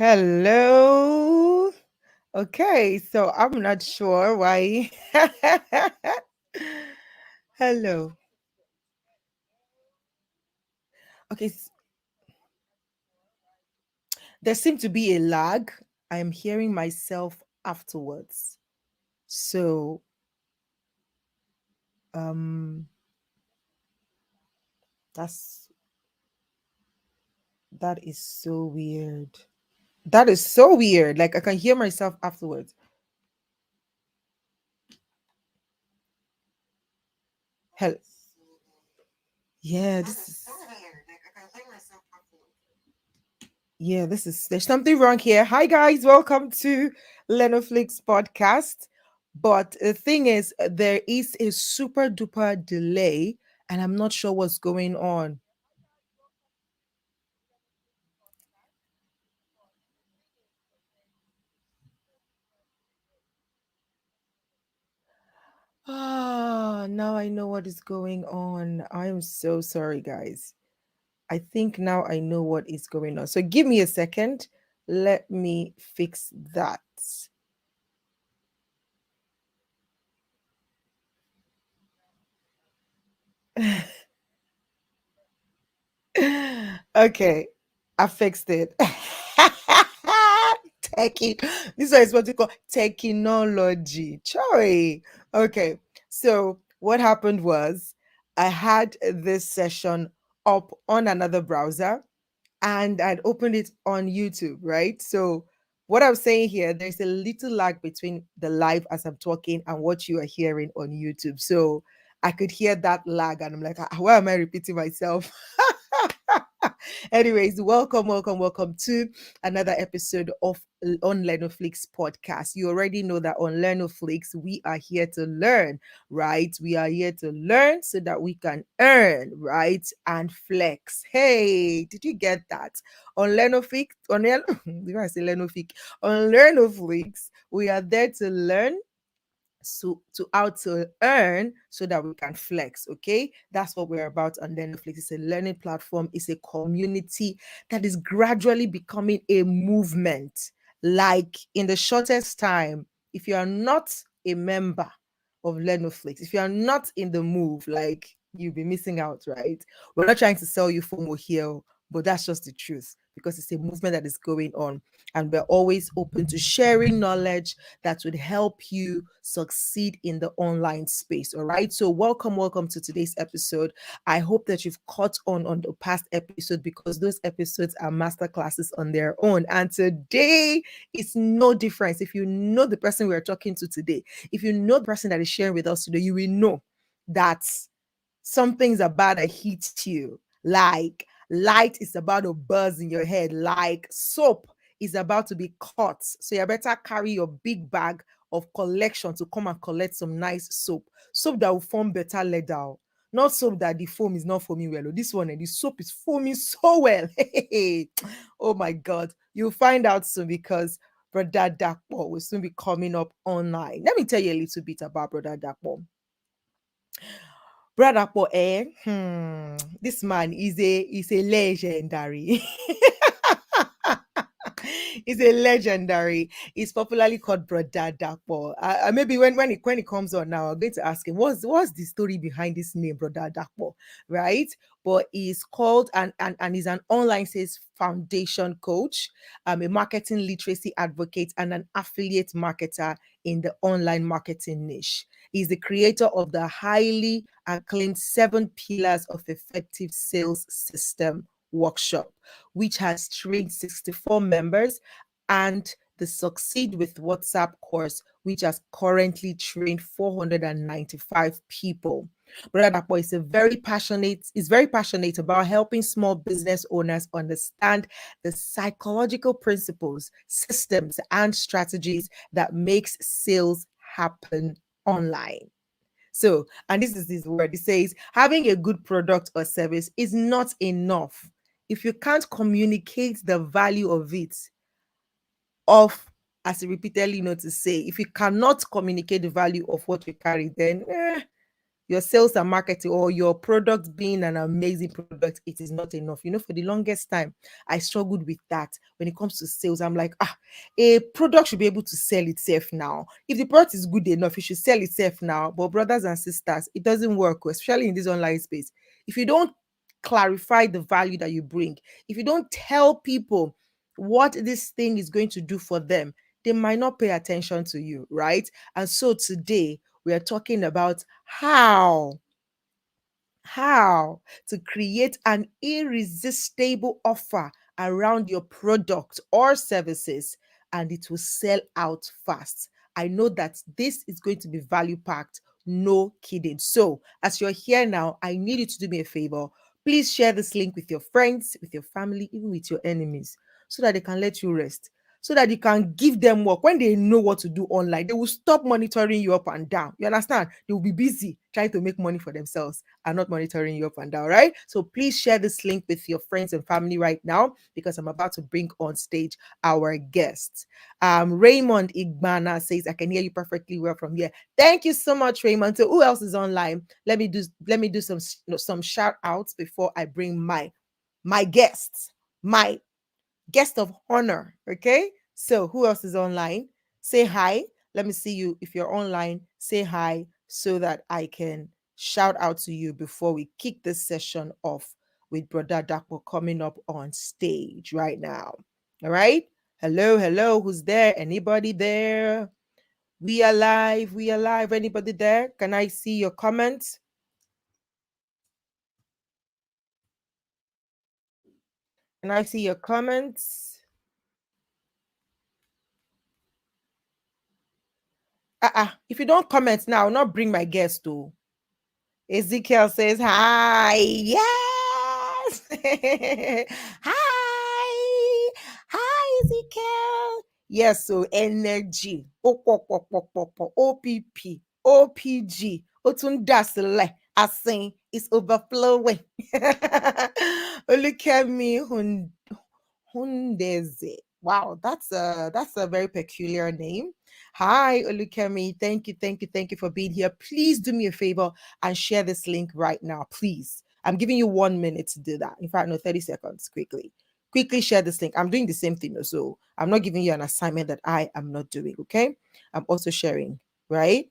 Hello. Okay, so I'm not sure why. Hello. Okay, there seemed to be a lag. I am hearing myself afterwards. So, um, that's that is so weird. That is so weird. Like I can hear myself afterwards. Hell, yeah, there's something wrong here. Hi guys, welcome to Lenoflix podcast. But the thing is, there is a super duper delay, and I'm not sure what's going on. Ah, now I know what is going on. I am so sorry, guys. I think now I know what is going on. So give me a second. Let me fix that. Okay, I fixed it. Techie. This is what we call technology. Choy. Okay, so what happened was I had this session up on another browser and I'd opened it on YouTube, right? So what I'm saying here, there's a little lag between the live as I'm talking and what you are hearing on YouTube. So I could hear that lag and I'm like, why am I repeating myself? Anyways, welcome to another episode of On Lenoflix podcast. You already know that on Lenoflix, we are here to learn, right? We are here to learn so that we can earn, right? And flex. Hey, did you get that? On Lenoflix, did I say Lenoflix? On Lenoflix, we are there to learn so to how to earn so that we can flex. Okay, that's what we're about on Netflix. It's a learning platform, it's a community that is gradually becoming a movement. Like in the shortest time, if you are not a member of Lenoflix, if you are not in the move, like you'll be missing out, right? We're not trying to sell you FOMO here, but that's just the truth because it's a movement that is going on, and we're always open to sharing knowledge that would help you succeed in the online space. All right. So welcome to today's episode. I hope that you've caught on the past episode because those episodes are master classes on their own. And today is no difference. If you know the person we're talking to today, if you know the person that is sharing with us today, you will know that something's about to hit you. Like light is about to buzz in your head. Like soap is about to be caught. So you better carry your big bag of collection to come and collect some nice soap. Soap that will form better leather. Not soap that the foam is not foaming well. This one and the soap is foaming so well. Oh my God. You'll find out soon because Broda Dapo will soon be coming up online. Let me tell you a little bit about Broda Dapo. Broda Dapo, this man is a legendary. He's a legendary. He's popularly called Broda Dapo. Maybe when it comes on now, I'm going to ask him what's the story behind this name, Broda Dapo, right? But he's called and he's an online sales foundation coach, a marketing literacy advocate, and an affiliate marketer in the online marketing niche. He's the creator of the highly acclaimed 7 pillars of effective sales system workshop, which has trained 64 members, and the Succeed with WhatsApp course, which has currently trained 495 people. Brother Dapo is very passionate about helping small business owners understand the psychological principles, systems, and strategies that makes sales happen online. So, and this is his word. He says, having a good product or service is not enough if you can't communicate the value of it, of as he repeatedly to say, if you cannot communicate the value of what you carry, then your sales and marketing or your product being an amazing product, it is not enough. For the longest time, I struggled with that when it comes to sales. I'm like, a product should be able to sell itself now. If the product is good enough, it should sell itself now. But brothers and sisters, it doesn't work, especially in this online space. If you don't clarify the value that you bring, if you don't tell people what this thing is going to do for them, they might not pay attention to you, right? And so today we are talking about how to create an irresistible offer around your product or services, and it will sell out fast. I know that this is going to be value packed, no kidding. So as you're here now, I need you to do me a favor. Please share this link with your friends, with your family, even with your enemies, so that they can let you rest, so that you can give them work. When they know what to do online, they will stop monitoring you up and down. You understand? They will be busy trying to make money for themselves and not monitoring you up and down, right? So please share this link with your friends and family right now, because I'm about to bring on stage our guests. Raymond Igbana says, I can hear you perfectly well from here. Thank you so much, Raymond. So who else is online? Let me do some shout outs before I bring my guests, my guest of honor. Okay. So who else is online? Say hi. Let me see you. If you're online, say hi so that I can shout out to you before we kick this session off with Broda Dapo coming up on stage right now. All right. Hello, hello. Who's there? Anybody there? We are live. We are live. Anybody there? Can I see your comments? Can I see your comments? If you don't comment now, I'll not bring my guest to. Ezekiel says, hi. Yes. Hi. Hi, Ezekiel. Yes, so energy. OPP. OPG. Otundasile. Asin is overflowing. Look at me. Hundeze. Wow, that's a very peculiar name. Hi, Olukemi. Thank you for being here. Please do me a favor and share this link right now, please. I'm giving you 1 minute to do that. In fact, no, 30 seconds. Quickly share this link. I'm doing the same thing, so I'm not giving you an assignment that I am not doing. Okay, I'm also sharing, right?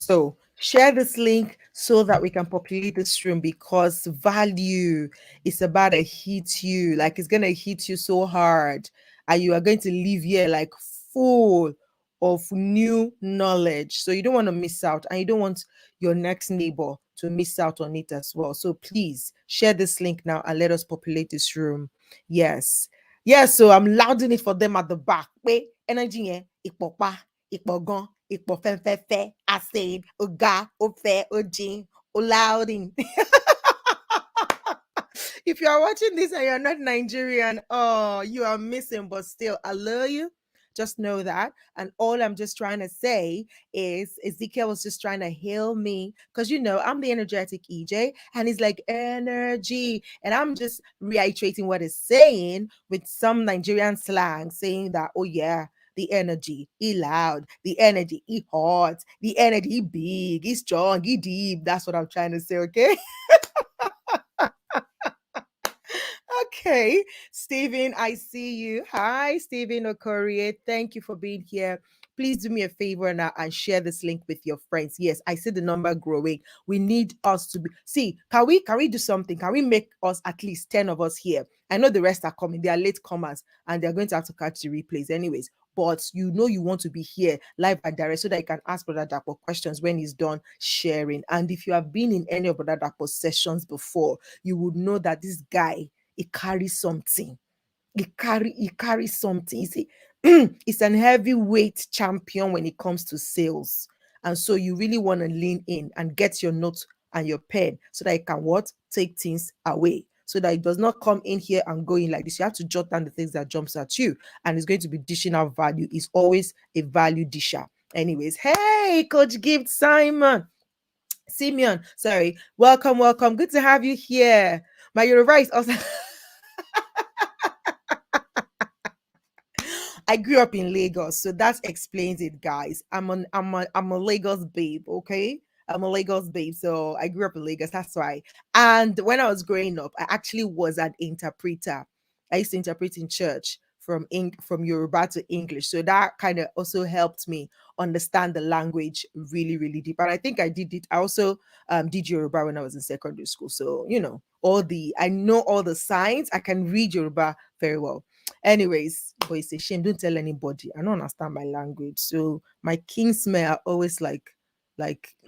So share this link so that we can populate this room, because value is about to hit you. Like, it's gonna hit you so hard, and you are going to leave here like full of new knowledge. So you don't want to miss out, and you don't want your next neighbor to miss out on it as well. So please share this link now and let us populate this room. Yes. Yes, so I'm louding it for them at the back. Wait, energy, ipopa, ipogon, ipofefefe, acid, uga, ofe, ojin, louding. If you are watching this and you're not Nigerian, oh, you are missing, but still, I love you. Just know that. And all I'm just trying to say is Ezekiel was just trying to heal me, because, I'm the energetic EJ, and he's like, energy. And I'm just reiterating what he's saying with some Nigerian slang, saying that, oh, yeah, the energy, he loud, the energy, he hot, the energy, he big, he strong, he deep. That's what I'm trying to say, okay? Okay, Stephen, I see you. Hi, Stephen Okorie. Thank you for being here. Please do me a favor now and share this link with your friends. Yes, I see the number growing. We need us to be can we do something? Can we make us at least 10 of us here? I know the rest are coming. They are late comers and they're going to have to catch the replays anyways. But you want to be here live and direct so that you can ask Broda Dapo questions when he's done sharing. And if you have been in any of Broda Dapo's sessions before, you would know that this guy, he carries something. He carries something. You see, it's an heavyweight champion when it comes to sales. And so you really want to lean in and get your notes and your pen so that you can what? Take things away. So that it does not come in here and go in like this. You have to jot down the things that jumps at you. And it's going to be dishing out value. It's always a value disher. Anyways, hey, Coach Gift Simeon, sorry. Welcome. Good to have you here. My Yoruba is also I grew up in Lagos, so that explains it, guys. I'm a Lagos babe, okay? I'm a Lagos babe, so I grew up in Lagos. That's why. And when I was growing up, I actually was an interpreter. I used to interpret in church from Yoruba to English, so that kind of also helped me understand the language really, really deep. And I think I did it. I also did Yoruba when I was in secondary school, so I know all the signs. I can read Yoruba very well. Anyways, but it's a shame. Don't tell anybody. I don't understand my language. So my kinsmen are always like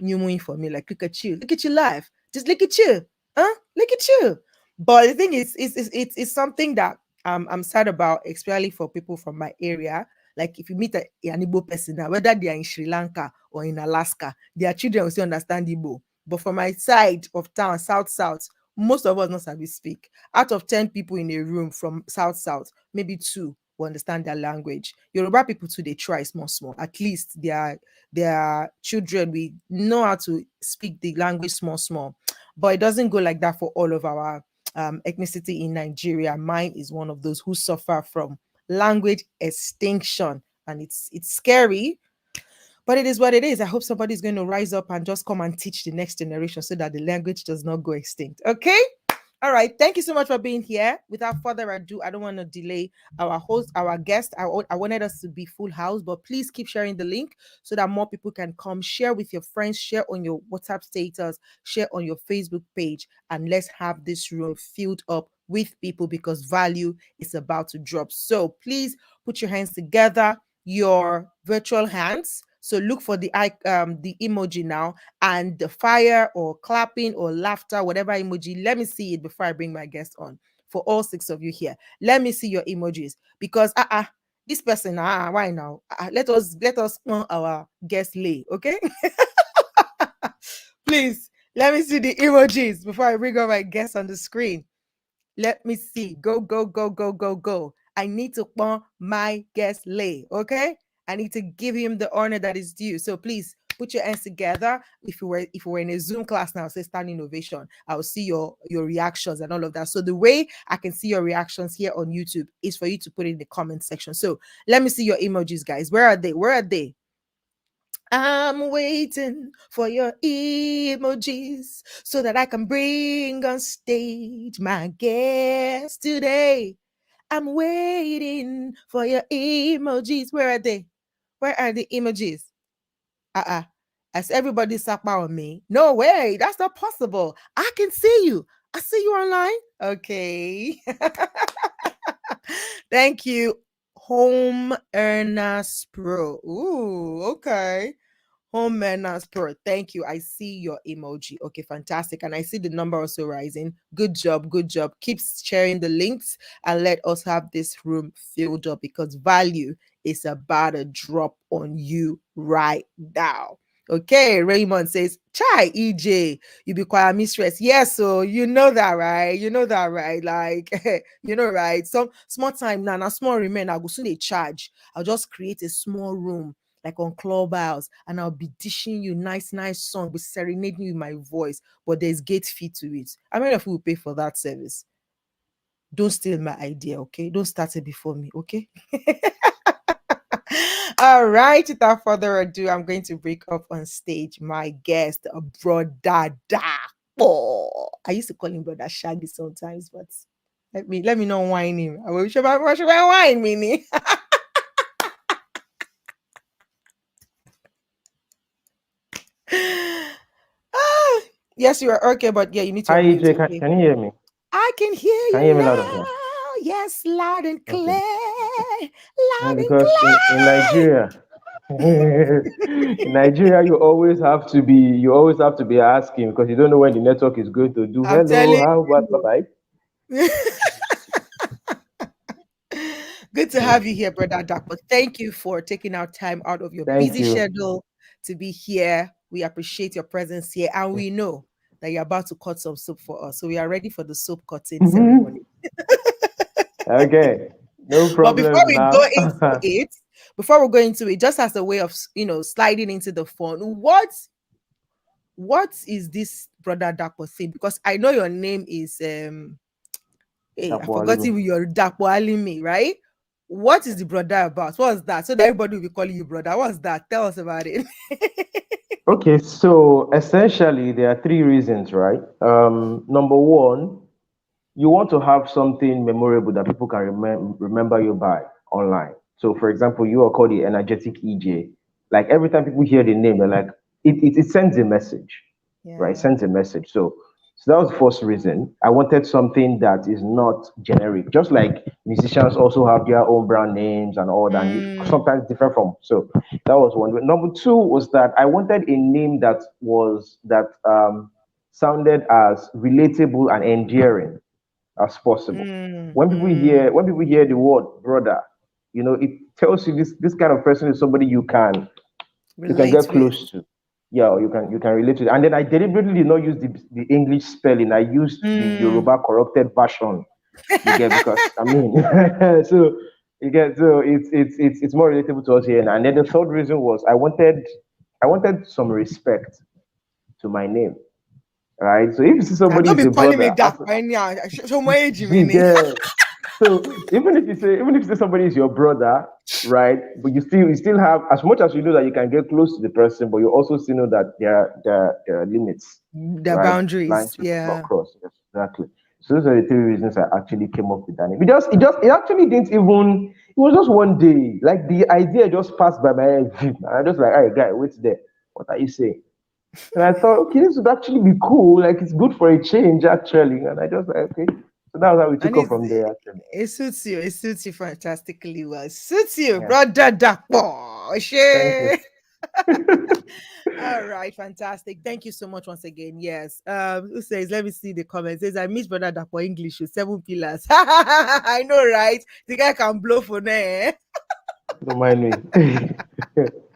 new for me. Like, look at you live. Just look at you. Huh? Look at you. But the thing is, it's something that I'm sad about, especially for people from my area. Like if you meet an Igbo person now, whether they are in Sri Lanka or in Alaska, their children will still understand Igbo. But for my side of town, south, most of us not sabi speak. Out of 10 people in a room from south, maybe two will understand their language. Yoruba people too, they try small. At least their children, we know how to speak the language small. But it doesn't go like that for all of our ethnicity in Nigeria. Mine is one of those who suffer from language extinction, and it's scary, but it is what it is. I hope somebody's going to rise up and just come and teach the next generation so that the language does not go extinct. Okay? All right. Thank you so much for being here. Without further ado, I don't want to delay our host, our guest. I wanted us to be full house, but please keep sharing the link so that more people can come. Share with your friends, share on your WhatsApp status, share on your Facebook page, and let's have this room filled up with people because value is about to drop. So please put your hands together, your virtual hands. So look for the emoji now, and the fire or clapping or laughter, whatever emoji. Let me see it before I bring my guest on. For all six of you here, let me see your emojis because this person why now? Let us on our guest lay, okay? Please let me see the emojis before I bring on my guest on the screen. Let me see. Go. I need to want my guest lay. Okay. I need to give him the honor that is due. So please put your hands together. If you were in a Zoom class now, say standing ovation. I'll see your reactions and all of that. So the way I can see your reactions here on YouTube is for you to put it in the comment section. So let me see your emojis, guys. Where are they? Where are they? I'm waiting for your emojis so that I can bring on stage my guest today. I'm waiting for your emojis. Where are they? Where are the emojis? As everybody sap on me. No way. That's not possible. I can see you. I see you online. Okay. Thank you. Home Earners Pro. Ooh, okay. Home Maintenance Pro. Thank you. I see your emoji. Okay, fantastic. And I see the number also rising. Good job. Keep sharing the links and let us have this room filled up because value is about to drop on you right now. Okay, Raymond says, Chai, EJ, you be quiet mistress. Yes, so you know that, right? Like, right? Some small time now, small remain, I'll go soon a charge. I'll just create a small room like on Clubhouse, and I'll be dishing you nice song, be serenading you with my voice, but there's gate fee to it. How many of you will pay for that service? Don't steal my idea, okay? Don't start it before me, okay? All right, without further ado, I'm going to bring up on stage my guest, Broda Dapo. I used to call him Brother Shaggy sometimes, but let me not whine him. What should I whine me? Yes, you are okay, but yeah, you need to Hi, unmute. EJ, Okay. can you hear me? I can hear Can you hear you me loud and clear? now. Yes, loud and clear. Okay. Loud and Because in clear. Nigeria, in Nigeria, you always have to be asking because you don't know when the network is going to do I'm hello, telling how, what, you. bye. Good to have you here, Brother Dapo. Thank you for taking out time out of your Thank busy you. schedule to be here. We appreciate your presence here, and we know that you're about to cut some soap for us. So we are ready for the soap cutting ceremony. Okay, no But before problem we go now. into it, just as a way of sliding into the phone, what is this Brother Dapo thing? Because I know your name is hey, I Dapo forgot Alimi. even your Dapo Alimi, right? what is the brother about? What's that? So that everybody will be calling you brother. What's that? Tell us about it. Okay, so essentially there are three reasons, right? Number one, you want to have something memorable that people can remember you by online. So, for example, you are called the energetic EJ. Like every time people hear the name, they're like, it sends a message, right? It Yeah. sends a message. So that was the first reason. I wanted something that is not generic. Just like musicians also have their own brand names and all that, and Mm, sometimes different from. So that was one. Number two was that I wanted a name that sounded as relatable and endearing as possible. mm, When people hear the word brother, it tells you this kind of person is somebody you can relate get with. close to. Yeah, or you can relate to it. And then I deliberately did not use the English spelling. I used the Mm. Yoruba corrupted version. You get, because I mean, so you get, so it's more relatable to us here. And then the third reason was I wanted some respect to my name. Right. So if you see And somebody don't is be a calling me brother, that for any show my age, you meaning. get. So even if you say somebody is your brother, right? But you still have, as much as you know that you can get close to the person, but you also still know that there are limits, The right? boundaries. Lines you should not Yeah. cross. Yes, exactly. So those are the three reasons I actually came up with that name. It actually didn't even. It was just one day. Like the idea just passed by my head. And I just like, hey guy, wait there. What are you saying? And I thought, okay, this would actually be cool. Like it's good for a change, actually. And I just like, okay. So that was how we And took off from there, actually. it suits you. It suits you fantastically well. It suits you, Yeah. brother Dapo. Thank you. Share. All right, fantastic. Thank you so much once again. Yes. Who says, let me see the comments. Says I miss brother Dapo English with 7 pillars. I know, right? The guy can blow for there. Don't mind me.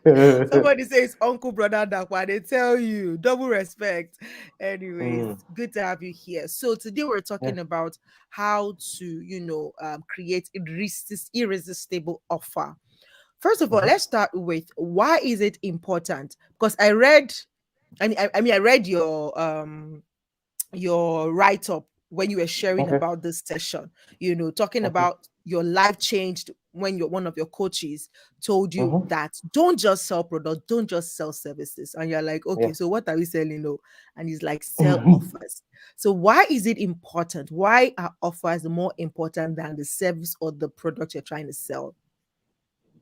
Somebody says uncle brother Dakwa. They tell you double respect. Anyways, Mm, good to have you here. So today we're yeah. talking about how to, create irresistible offer. First of all, Mhm. let's start with why is it important? Because I read, I read your write up when you were sharing Okay. about this session, talking Okay. about your life changed when one of your coaches told you Mhm. that don't just sell products, don't just sell services. And you're like, Yeah. okay, so what are we selling? No. And he's like, sell offers. So why is it important? Why are offers more important than the service or the product you're trying to sell?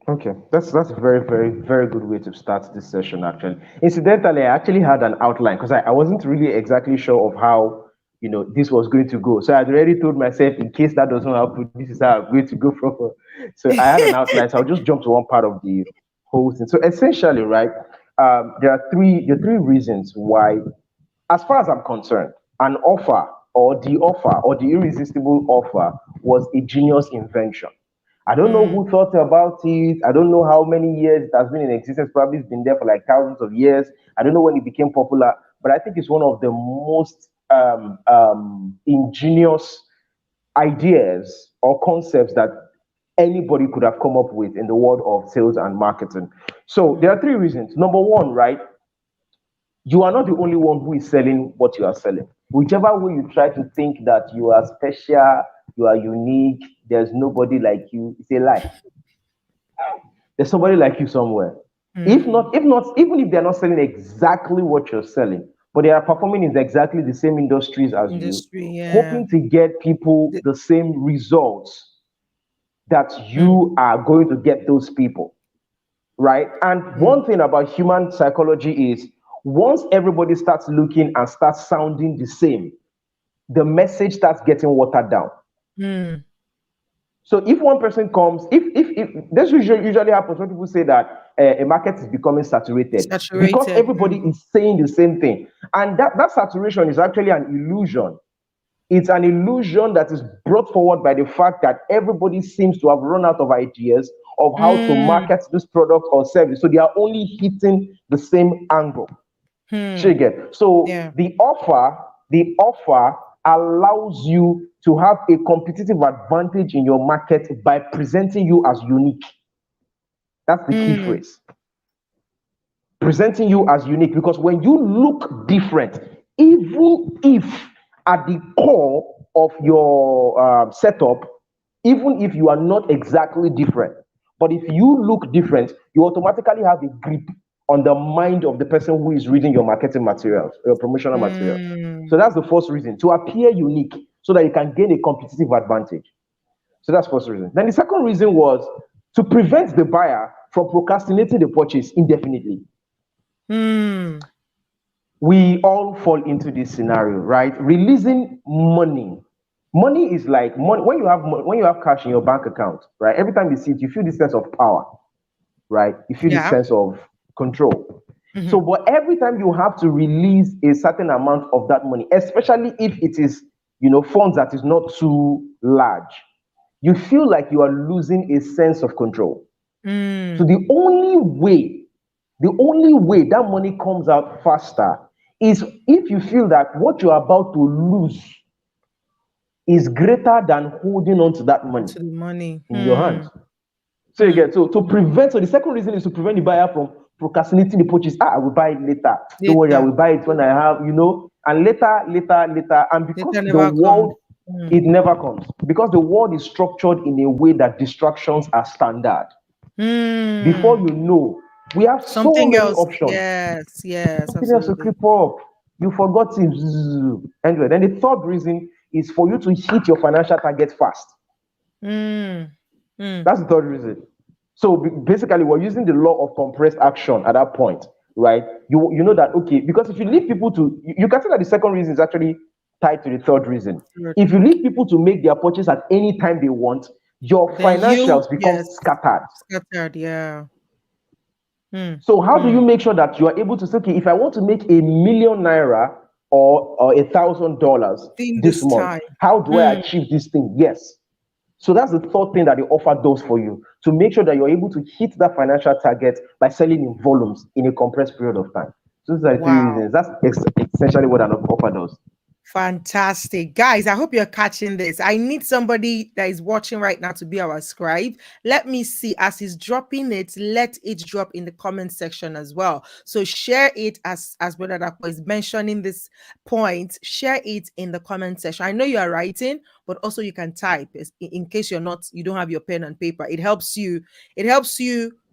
Okay, that's a very, very, very good way to start this session. Actually, incidentally, I actually had an outline because I wasn't really exactly sure of how this was going to go. So I'd already told myself, in case that doesn't happen, this is how I'm going to go from. So I had an outline. So I'll just jump to one part of the whole thing. So essentially, right, there are three reasons why, as far as I'm concerned, an offer or the irresistible offer was a genius invention. I don't know Mm, who thought about it. I don't know how many years it has been in existence. Probably it's been there for like thousands of years. I don't know when it became popular, but I think it's one of the most ingenious ideas or concepts that anybody could have come up with in the world of sales and marketing. So there mm, are three reasons. Number one, right? You are not the only one who is selling what you are selling. Whichever way you try to think that you are special, you are unique, there's nobody like you, it's a lie. There's somebody like you somewhere. mm. Even if they're not selling exactly what you're selling, but they are performing in exactly the same industries as you, Industry, yeah. hoping to get people The- the same results that mm, you are going to get those people, right? And mm, one thing about human psychology is once everybody starts looking and starts sounding the same, the message starts getting watered down. mm. So if one person comes, if this usually happens when people say that a market is becoming saturated because Saturated. everybody is saying the same thing, and that saturation is actually an illusion. It's an illusion that is brought forward by the fact that everybody seems to have run out of ideas of how to Mm, market this product or service. So they are only hitting the same angle. mm. Shige. So Yeah. the offer allows you to have a competitive advantage in your market by presenting you as unique. That's the key Mm, phrase. Presenting you as unique, because when you look different, even if at the core of your setup even if you are not exactly different. But if you look different, you automatically have a grip on the mind of the person who is reading your marketing materials, your promotional materials. So Mm. that's the first reason, to appear unique so that you can gain a competitive advantage. So that's the first reason. Then the second reason was to prevent the buyer from procrastinating the purchase indefinitely. Mm. We all fall into this scenario, right? Releasing money. Money is like money. When you have cash in your bank account, right? Every time you see it, you feel this sense of power, right? You feel this Yeah. sense of control. So, Mhm. but every time you have to release a certain amount of that money, especially if it is, funds that is not too large, you feel like you are losing a sense of control. So Mm. the only way that money comes out faster is if you feel that what you're about to lose is greater than holding on to that money To the money. in your Hmm. hands. So you Hmm. get, so to prevent, so the second reason is to prevent the buyer from procrastinating the purchase. I will buy it later. Don't worry, I Later. will buy it when I have, and later. And because Later the never comes. world, Hmm. it never comes. Because the world is structured in a way that distractions are standard. Before Hmm. you know, we have so Something many else. options. Yes. Yes. Something else to Absolutely. creep up. You forgot it. Anyway, then the third reason is for you to hit your financial target fast. Hmm. Hmm. That's the third reason. So basically, we're using the law of compressed action at that point, right? You know that, okay, because if you leave people to, you can say that the second reason is actually tied to the third reason. Good. If you leave people to make their purchase at any time they want, your Then you, financials become yes, scattered. scattered. Yeah. Hmm. So how do Hmm. you make sure that you are able to say, okay, if I want to make a 1,000,000 naira or $1,000 In this this month, time. how do I Hmm. achieve this thing? Yes. So that's the third thing that the offer does for you, to make sure that you're able to hit that financial target by selling in volumes in a compressed period of time. So those are the three Wow. reasons. That's essentially what an offer does. Fantastic. Guys, I hope you're catching this. I need somebody that is watching right now to be our scribe. Let me see as he's dropping it, let it drop in the comment section as well. So share it as Broda Dapo is mentioning this point. Share it in the comment section. I know you are writing, but also you can type in case you don't have your pen and paper. It helps you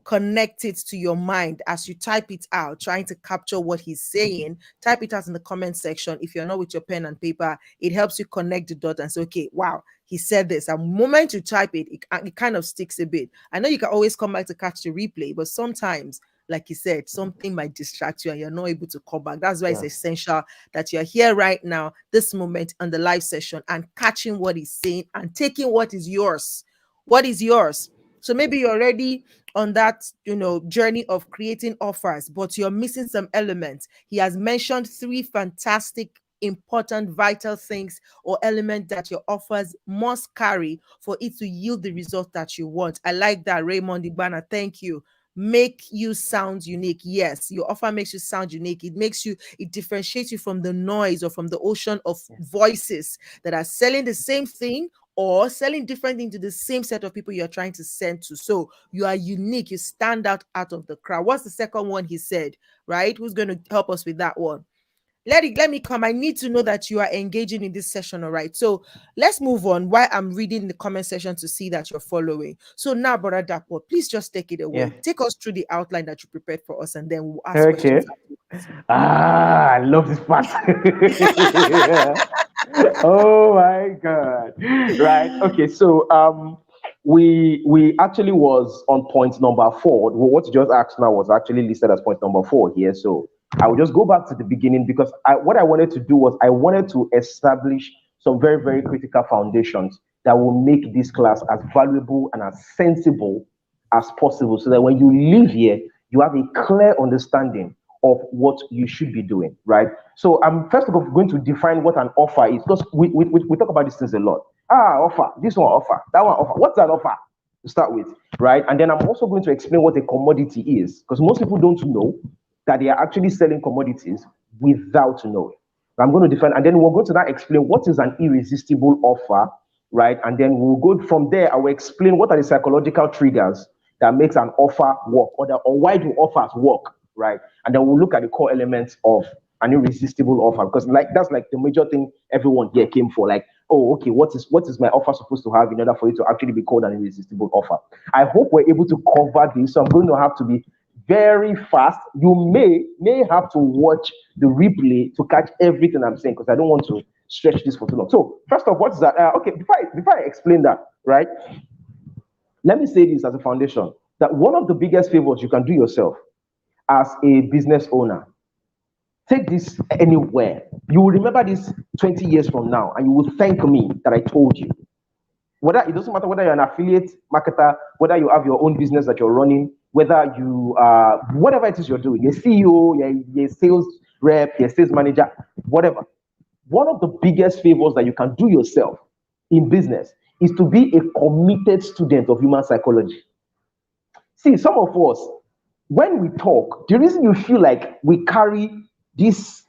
connect it to your mind as you type it out, trying to capture what he's saying. Type it out in the comment section. If you're not with your pen and paper, it helps you connect the dot and say, okay, wow, he said this. And the moment you type it kind of sticks a bit. I know you can always come back to catch the replay, but sometimes, like you said, something might distract you and you're not able to come back. That's why it's Yeah. essential that you're here right now, this moment on the live session, and catching what he's saying and taking what is yours. What is yours? So maybe you're already on that, journey of creating offers, but you're missing some elements. He has mentioned three fantastic, important, vital things or elements that your offers must carry for it to yield the result that you want. I like that, Raymond Igbana. Thank you. Make you sound unique. Yes, your offer makes you sound unique. It differentiates you from the noise or from the ocean of voices that are selling the same thing or selling different things to the same set of people you're trying to send to. So you are unique. You stand out of the crowd. What's the second one he said? Right? Who's going to help us with that one? Let me come. I need to know that you are engaging in this session. All right. So let's move on while I'm reading the comment section to see that you're following. So now, Brother Dapo, please just take it Yeah. away. Take us through the outline that you prepared for us, and then we'll ask Okay. questions afterwards. I love this part. Yeah. Oh my God. Right. Okay. So we actually was on point number four. What you just asked now was actually listed as point number four here. So I will just go back to the beginning because what I wanted to do was I wanted to establish some very, very critical foundations that will make this class as valuable and as sensible as possible so that when you leave here, you have a clear understanding of what you should be doing, right? So I'm first of all going to define what an offer is because we talk about these things a lot. Offer, this one offer, that one offer. What's that offer to start with, right? And then I'm also going to explain what a commodity is because most people don't know that they are actually selling commodities without knowing. I'm going to define, and then we're going to now explain what is an irresistible offer, right? And then we'll go from there. I will explain what are the psychological triggers that makes an offer work, or why do offers work, right? And then we'll look at the core elements of an irresistible offer because like that's like the major thing everyone here came for. Like oh, okay, what is my offer supposed to have in order for it to actually be called an irresistible offer? I hope we're able to cover this. So I'm going to have to be very fast. You may have to watch the replay to catch everything I'm saying, because I don't want to stretch this for too long. So first off, what is that? Okay, before I explain that, right? Let me say this as a foundation, that one of the biggest favors you can do yourself as a business owner, take this anywhere. You will remember this 20 years from now, and you will thank me that I told you. Whether it doesn't matter whether you're an affiliate marketer, whether you have your own business that you're running, whether you whatever it is you're doing, you're CEO, you're a sales rep, you're a sales manager, whatever. One of the biggest favors that you can do yourself in business is to be a committed student of human psychology. See, some of us, when we talk, the reason you feel like we carry this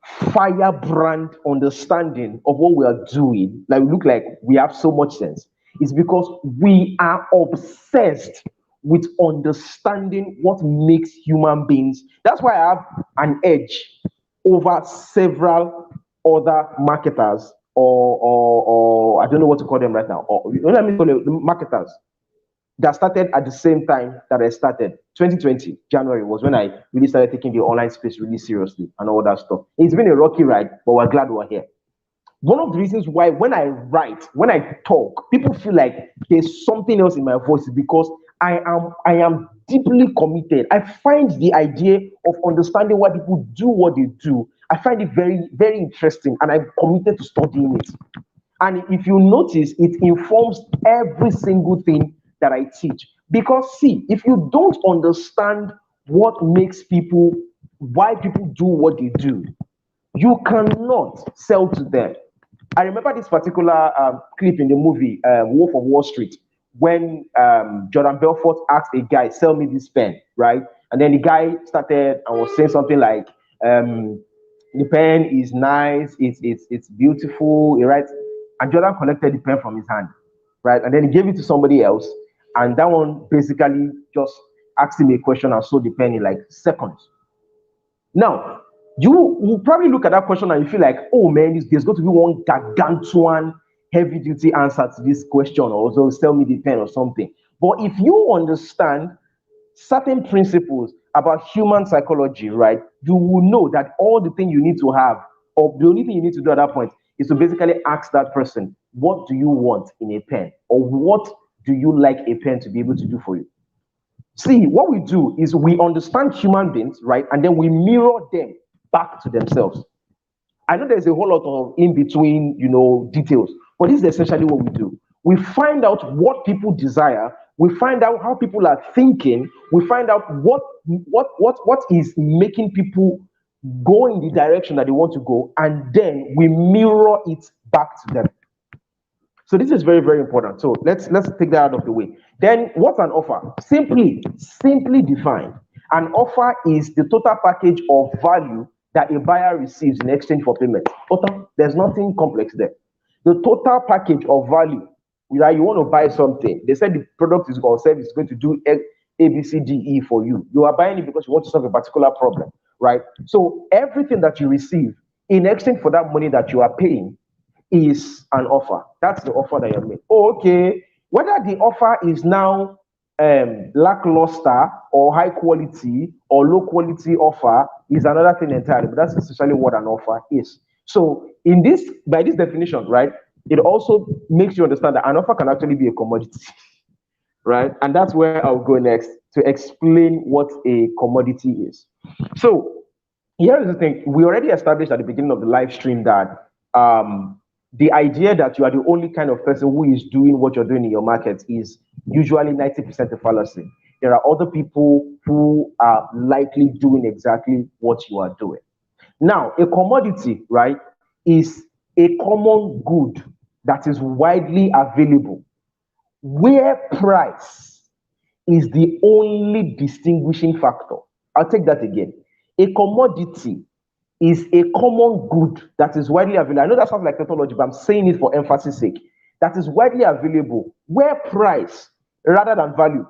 firebrand understanding of what we are doing, like we look like we have so much sense, is because we are obsessed with understanding what makes human beings. That's why I have an edge over several other marketers, or I don't know what to call them right now, or let me call it marketers that started at the same time that I started. 2020, January was when I really started taking the online space really seriously and all that stuff. It's been a rocky ride, but we're glad we're here. One of the reasons why when I write, when I talk, people feel like there's something else in my voice is because I am deeply committed. I find the idea of understanding why people do what they do, I find it very, very interesting, and I'm committed to studying it. And if you notice, it informs every single thing that I teach. Because see, if you don't understand what makes people, why people do what they do, you cannot sell to them. I remember this particular clip in the movie Wolf of Wall Street, when Jordan Belfort asked a guy, "Sell me this pen," right? And then the guy started and was saying something like, "The pen is nice, it's beautiful," right? And Jordan collected the pen from his hand, right? And then he gave it to somebody else, and that one basically just asked him a question and sold the pen in like seconds. Now, you will probably look at that question and you feel like, oh man, there's going to be one gargantuan heavy duty answer to this question, or also sell me the pen or something. But if you understand certain principles about human psychology, right, you will know that all the thing you need to have, or the only thing you need to do at that point, is to basically ask that person, what do you want in a pen? Or what do you like a pen to be able to do for you? See, what we do is we understand human beings, right? And then we mirror them back to themselves. I know there's a whole lot of in between, details, but this is essentially what we do. We find out what people desire. We find out how people are thinking. We find out what is making people go in the direction that they want to go, and then we mirror it back to them. So this is very, very important. So let's take that out of the way. Then what's an offer? Simply defined, an offer is the total package of value that a buyer receives in exchange for payment. Total, there's nothing complex there. The total package of value, that you want to buy something. They said the product is or service is going to do A, B, C, D, E for you. You are buying it because you want to solve a particular problem, right? So everything that you receive in exchange for that money that you are paying is an offer. That's the offer that you're making. Oh, okay. Whether the offer is now lackluster or high quality or low quality offer is another thing entirely, but that's essentially what an offer is. So in this, by this definition, right, it also makes you understand that an offer can actually be a commodity, right? And that's where I'll go next to explain what a commodity is. So here is the thing. We already established at the beginning of the live stream that the idea that you are the only kind of person who is doing what you're doing in your market is usually 90% a fallacy. There are other people who are likely doing exactly what you are doing. Now, a commodity, right, is a common good that is widely available, where price is the only distinguishing factor. I'll take that again. A commodity is a common good that is widely available. I know that sounds like tautology, but I'm saying it for emphasis sake. That is widely available, where price rather than value,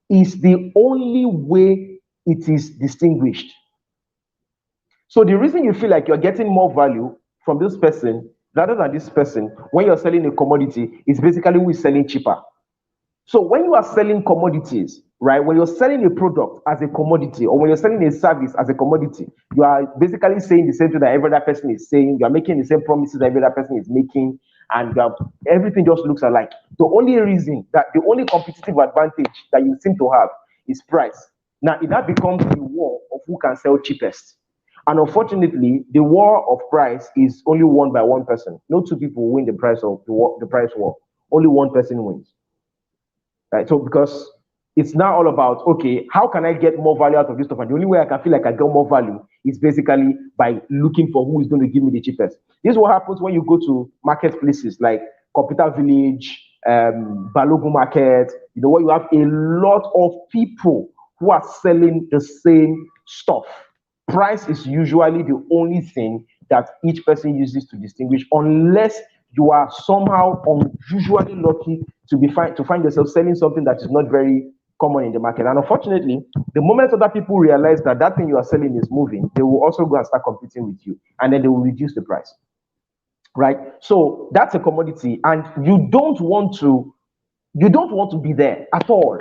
is the only way it is distinguished. So the reason you feel like you're getting more value from this person rather than this person when you're selling a commodity is basically who is selling cheaper. So when you are selling commodities, right, when you're selling a product as a commodity or when you're selling a service as a commodity, you are basically saying the same thing that every other person is saying. You are making the same promises that every other person is making, and everything just looks alike. The only reason that the only competitive advantage that you seem to have is price. Now, it that becomes the war of who can sell cheapest. And unfortunately, the war of price is only won by one person. No two people win the price of the price war. Only one person wins, right? So because it's now all about, okay, how can I get more value out of this stuff? And the only way I can feel like I get more value is basically by looking for who is going to give me the cheapest. This is what happens when you go to marketplaces like Computer Village, Balogun Market, where you have a lot of people who are selling the same stuff. Price is usually the only thing that each person uses to distinguish, unless you are somehow unusually lucky to find yourself selling something that is not very common in the market. And unfortunately, the moment other people realize that that thing you are selling is moving, they will also go and start competing with you, and then they will reduce the price, right? So that's a commodity, and you don't want to be there at all.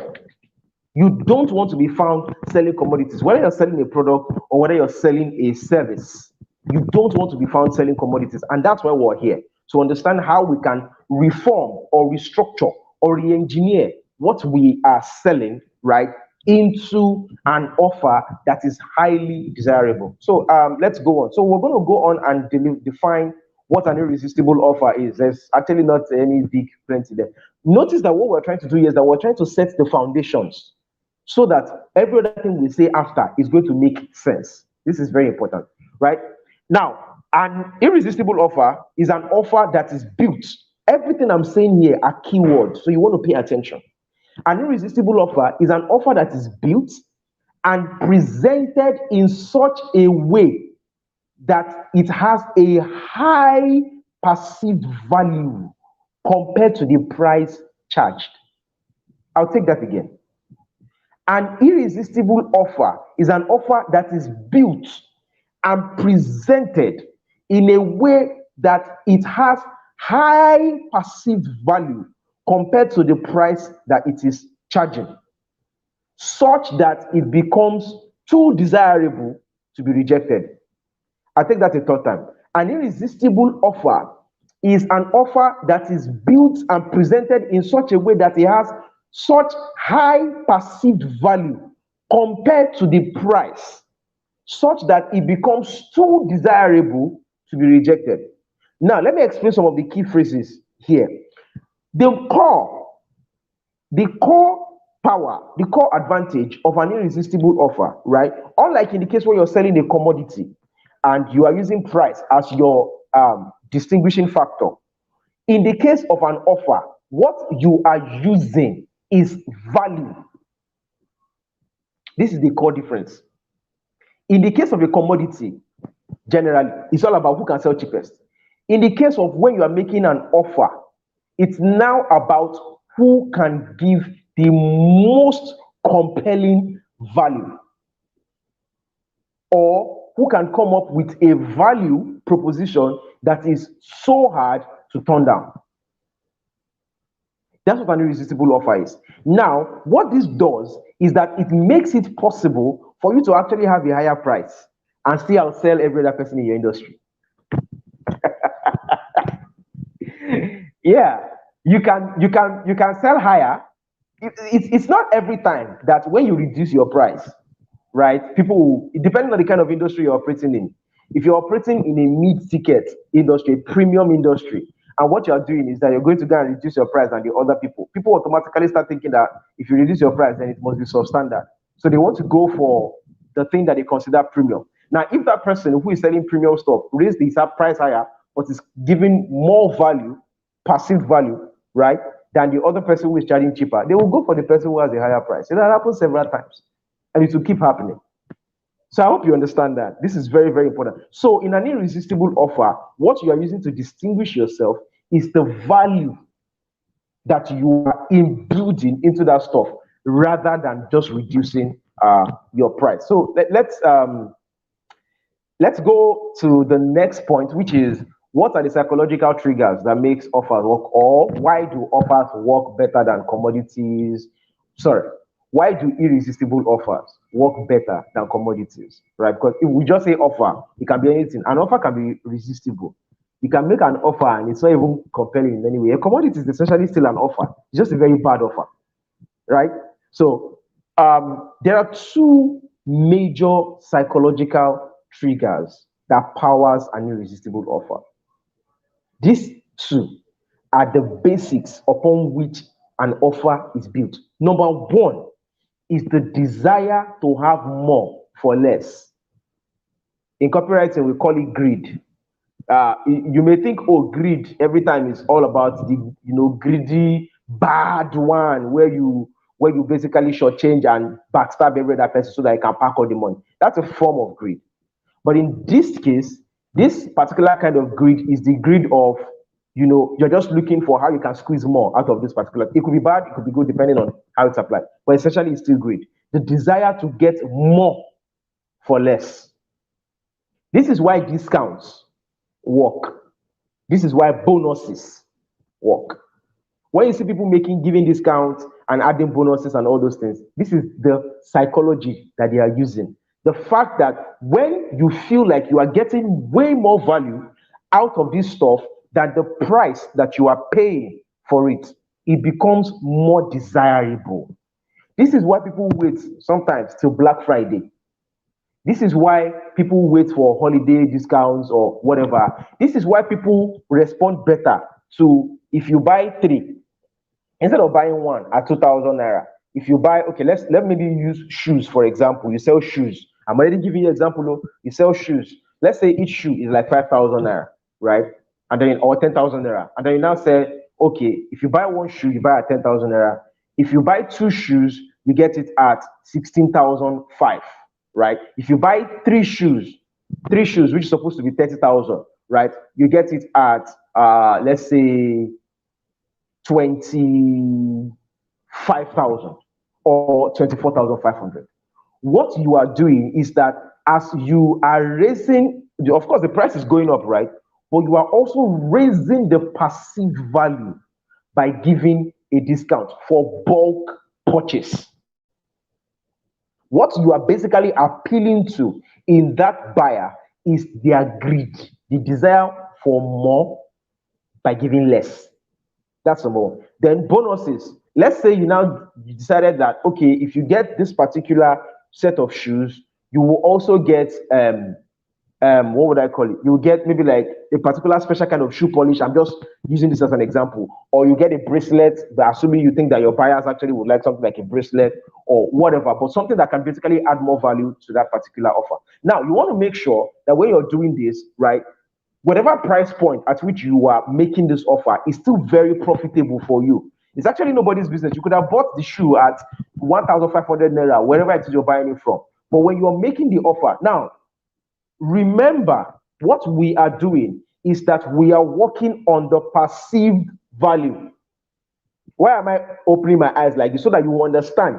You don't want to be found selling commodities, whether you're selling a product or whether you're selling a service. You don't want to be found selling commodities, and that's why we're here, to understand how we can reform or restructure or re-engineer what we are selling, right, into an offer that is highly desirable. So let's go on. So we're going to go on and define what an irresistible offer is. There's actually not any big plenty there. Notice that what we're trying to do here is that we're trying to set the foundations so that every other thing we say after is going to make sense. This is very important, right? Now, an irresistible offer is an offer that is built. Everything I'm saying here are keywords, so you want to pay attention. An irresistible offer is an offer that is built and presented in such a way that it has a high perceived value compared to the price charged. I'll take that again. An irresistible offer is an offer that is built and presented in a way that it has high perceived value compared to the price that it is charging, such that it becomes too desirable to be rejected. I take that a third time. An irresistible offer is an offer that is built and presented in such a way that it has such high perceived value compared to the price, such that it becomes too desirable to be rejected. Now, let me explain some of the key phrases here. The core power, the core advantage of an irresistible offer, right? Unlike in the case where you're selling a commodity and you are using price as your distinguishing factor, in the case of an offer, what you are using is value. This is the core difference. In the case of a commodity, generally, it's all about who can sell cheapest. In the case of when you are making an offer, it's now about who can give the most compelling value, or who can come up with a value proposition that is so hard to turn down. That's what an irresistible offer is. Now, what this does is that it makes it possible for you to actually have a higher price and still outsell every other person in your industry. Yeah, you can sell higher. It's not every time that when you reduce your price, right? People, depending on the kind of industry you're operating in, if you're operating in a mid-ticket industry, premium industry, and what you're doing is that you're going to go and reduce your price than the other people automatically start thinking that if you reduce your price, then it must be substandard. So they want to go for the thing that they consider premium. Now, if that person who is selling premium stuff raised his price higher, but is giving more value, perceived value, right, than the other person who is charging cheaper, they will go for the person who has a higher price. So that happens several times, and it will keep happening. So I hope you understand that. This is very, very important. So in an irresistible offer, what you are using to distinguish yourself is the value that you are imbuing into that stuff, rather than just reducing your price. So let's go to the next point, which is What are the psychological triggers that makes offers work, or why do offers work better than commodities? Sorry, why do irresistible offers work better than commodities? Right? Because if we just say offer, it can be anything. An offer can be resistible. You can make an offer and it's not even compelling in any way. A commodity is essentially still an offer. It's just a very bad offer, right? So there are two major psychological triggers that powers an irresistible offer. These two are the basics upon which an offer is built. Number one is the desire to have more for less. In copywriting, we call it greed. You may think, oh, greed every time is all about the greedy bad one where you basically shortchange and backstab every other person so that you can pack all the money. That's a form of greed. But in this case, this particular kind of greed is the greed of, you're just looking for how you can squeeze more out of this particular. It could be bad, it could be good, depending on how it's applied. But essentially, it's still greed. The desire to get more for less. This is why discounts work. This is why bonuses work. When you see people giving discounts and adding bonuses and all those things, this is the psychology that they are using. The fact that when you feel like you are getting way more value out of this stuff than the price that you are paying for it, it becomes more desirable. This is why people wait sometimes till Black Friday. This is why people wait for holiday discounts or whatever. This is why people respond better to, if you buy three, instead of buying one at 2,000 naira, if you buy, okay, let maybe use shoes, for example. You sell shoes. I'm already giving you an example. You sell shoes. Let's say each shoe is like 5,000 naira, right? And then, or 10,000 naira. And then you now say, okay, if you buy one shoe, you buy at 10,000 naira. If you buy two shoes, you get it at 16,005, right? If you buy three shoes, which is supposed to be 30,000, right? You get it at, let's say, 25,000 or 24,500. What you are doing is that as you are raising, of course, the price is going up, right? But you are also raising the perceived value by giving a discount for bulk purchase. What you are basically appealing to in that buyer is their greed, the desire for more by giving less. That's number one. Then bonuses. Let's say you decided that, okay, if you get this particular set of shoes, you will also get what would I call it? You will get maybe like a particular special kind of shoe polish. I'm just using this as an example. Or you get a bracelet, but assuming you think that your buyers actually would like something like a bracelet or whatever, but something that can basically add more value to that particular offer. Now, you want to make sure that when you're doing this, right, whatever price point at which you are making this offer is still very profitable for you. It's actually nobody's business. You could have bought the shoe at 1,500 naira, wherever it is you're buying it from. But when you're making the offer, now, remember, what we are doing is that we are working on the perceived value. Why am I opening my eyes like this? So that you understand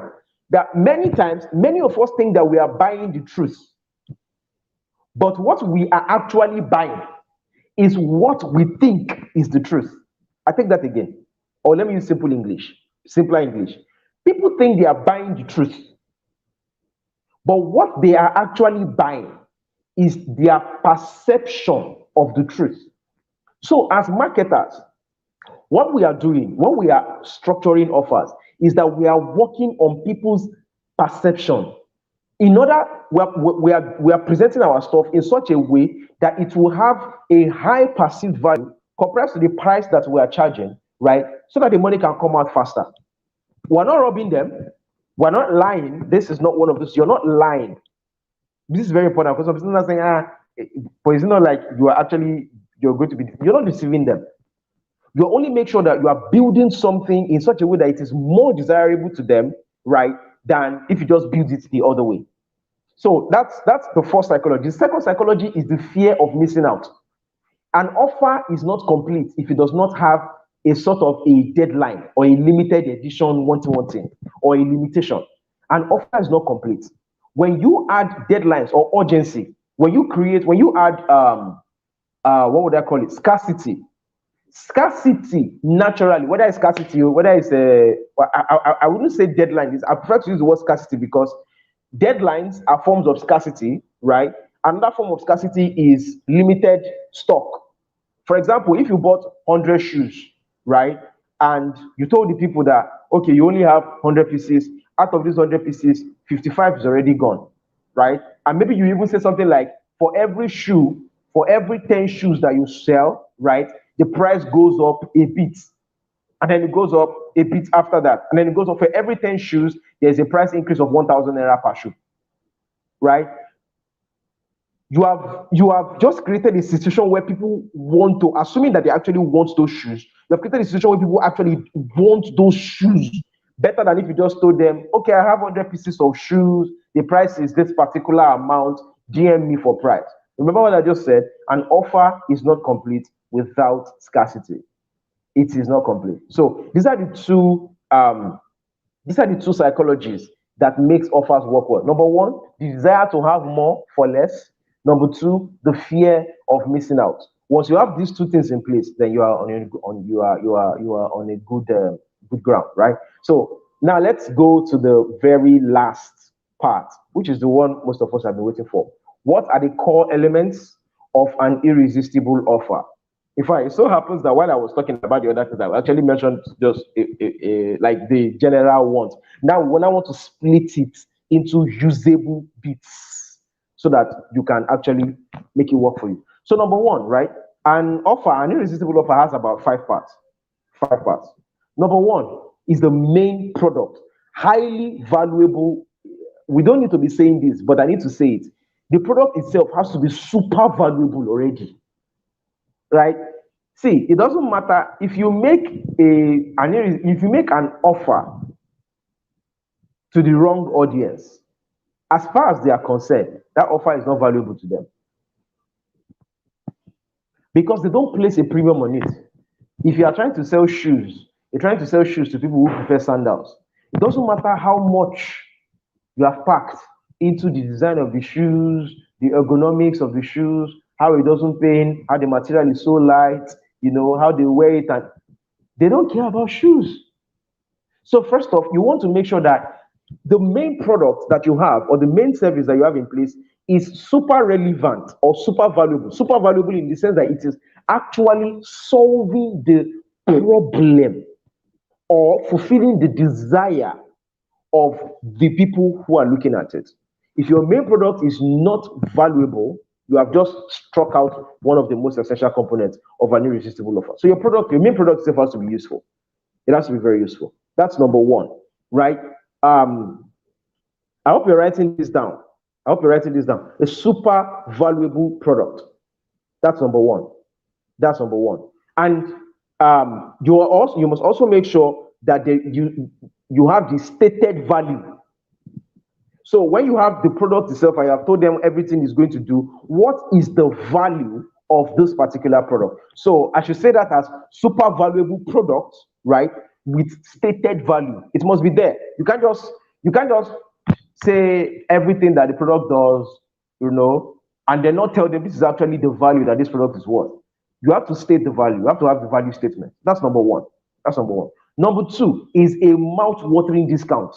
that many times, many of us think that we are buying the truth. But what we are actually buying is what we think is the truth. I take that again. Or let me use simpler English. People think they are buying the truth. But what they are actually buying is their perception of the truth. So as marketers, what we are doing when we are structuring offers is that we are working on people's perception. In order, we are presenting our stuff in such a way that it will have a high perceived value compared to the price that we are charging, right? So that the money can come out faster. We're not robbing them. We're not lying. This is not one of those. You're not lying. This is very important because some people are saying, but it's not like you're not deceiving them. You only make sure that you are building something in such a way that it is more desirable to them, right, than if you just build it the other way. So that's the first psychology. The second psychology is the fear of missing out. An offer is not complete if it does not have a sort of a deadline or a limited edition one thing or a limitation. An offer is not complete. When you add deadlines or urgency, when you add what would I call it? Scarcity. Scarcity naturally, whether it's scarcity or whether it's I wouldn't say deadline. I prefer to use the word scarcity because deadlines are forms of scarcity, right? Another form of scarcity is limited stock. For example, if you bought 100 shoes, right, and you told the people that okay, you only have 100 pieces. Out of these 100 pieces, 55 is already gone, right? And maybe you even say something like, for every shoe, for every 10 shoes that you sell, right, the price goes up a bit, and then it goes up a bit after that, and then it goes up for every 10 shoes. There's a price increase of 1,000 naira per shoe, right? You have just created a situation where people want to, assuming that they actually want those shoes, you have created a situation where people actually want those shoes better than if you just told them, okay, I have 100 pieces of shoes, the price is this particular amount, DM me for price. Remember what I just said? An offer is not complete without scarcity. It is not complete. So these are the two psychologies that makes offers work well. Number one, the desire to have more for less. Number two, the fear of missing out. Once you have these two things in place, then you are on a good ground, right? So now let's go to the very last part, which is the one most of us have been waiting for. What are the core elements of an irresistible offer? In fact, it so happens that while I was talking about the other things, I actually mentioned just like the general ones. Now, when I want to split it into usable bits so that you can actually make it work for you. So, number one, right? An irresistible offer has about 5 parts. 5 parts. Number one is the main product, highly valuable. We don't need to be saying this, but I need to say it. The product itself has to be super valuable already, right? See, it doesn't matter if you make if you make an offer to the wrong audience. As far as they are concerned, that offer is not valuable to them because they don't place a premium on it. If you are trying to sell shoes, you're trying to sell shoes to people who prefer sandals. It doesn't matter how much you have packed into the design of the shoes, the ergonomics of the shoes, how it doesn't pain, how the material is so light, how they wear it, and they don't care about shoes. So first off, you want to make sure that the main product that you have or the main service that you have in place is super relevant or super valuable. Super valuable in the sense that it is actually solving the problem or fulfilling the desire of the people who are looking at it. If your main product is not valuable, you have just struck out one of the most essential components of an irresistible offer. So your main product itself has to be useful. It has to be very useful. That's number one, right? I hope you're writing this down. I hope you're writing this down. A super valuable product. That's number one. That's number one. And you must also make sure that you have the stated value. So when you have the product itself and you have told them everything is going to do, what is the value of this particular product? So I should say that as super valuable product, right? With stated value. It must be there. You can't just say everything that the product does, and then not tell them this is actually the value that this product is worth. You have to state the value. You have to have the value statement. That's number one. That's number one. Number two is a mouth-watering discount.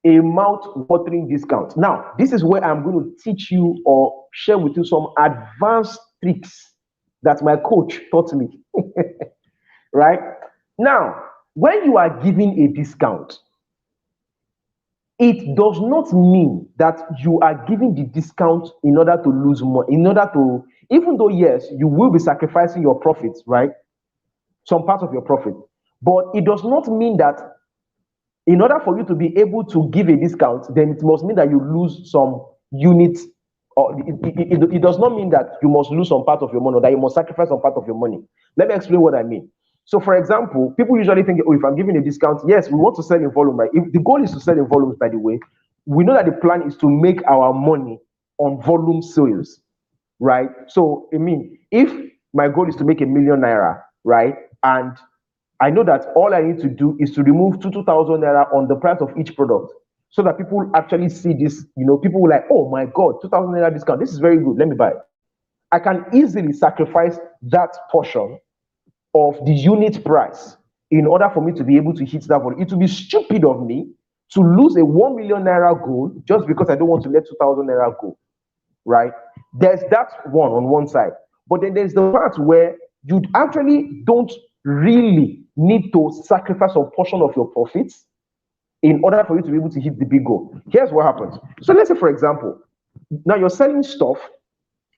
A mouth-watering discount. Now, this is where I'm going to teach you or share with you some advanced tricks that my coach taught me. Right? Now, when you are giving a discount, it does not mean that you are giving the discount in order to lose money, even though, yes, you will be sacrificing your profits, right? Some part of your profit. But it does not mean that in order for you to be able to give a discount, then it must mean that you lose some units, or it does not mean that you must lose some part of your money or that you must sacrifice some part of your money. Let me explain what I mean. So, for example, people usually think, oh, if I'm giving a discount, yes, we want to sell in volume, right? If the goal is to sell in volumes, by the way, we know that the plan is to make our money on volume sales, right? So, if my goal is to make 1,000,000 naira, right? And I know that all I need to do is to remove 2,000 naira on the price of each product so that people actually see this, people will like, oh my God, 2,000 naira discount. This is very good. Let me buy it. I can easily sacrifice that portion of the unit price in order for me to be able to hit that volume. It would be stupid of me to lose a 1 million naira goal just because I don't want to let 2,000 naira go, right? There's that one on one side. But then there's the part where you actually don't really need to sacrifice a portion of your profits in order for you to be able to hit the big goal. Here's what happens. So let's say, for example, now you're selling stuff,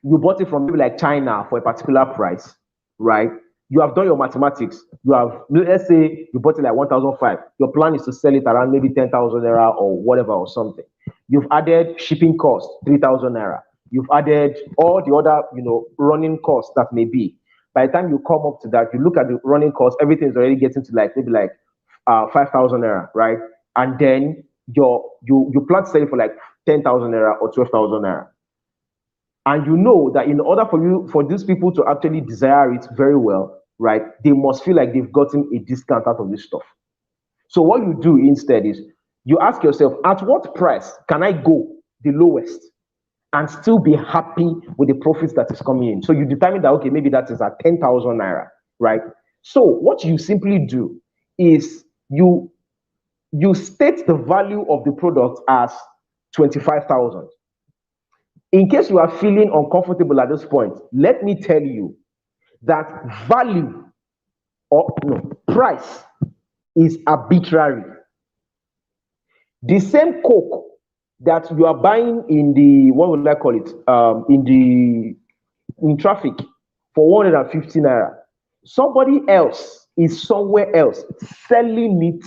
you bought it from maybe like China for a particular price, right? You have done your mathematics. You have, let's say you bought it like 1,005. Your plan is to sell it around maybe 10,000 naira or whatever or something. You've added shipping cost, 3,000 naira. You've added all the other, running costs that may be. By the time you come up to that, you look at the running cost, everything is already getting to like maybe like 5,000 naira, right? And then you plan to sell it for like 10,000 naira or 12,000 naira. And you know that in order for these people to actually desire it very well, right, they must feel like they've gotten a discount out of this stuff. So what you do instead is you ask yourself, at what price can I go the lowest and still be happy with the profits that is coming in? So you determine that, okay, maybe that is at 10,000 naira, right? So what you simply do is you state the value of the product as 25,000. In case you are feeling uncomfortable at this point, let me tell you that value or no price is arbitrary. The same Coke that you are buying in the, what would I call it, in traffic for 150 naira, somebody else is somewhere else selling it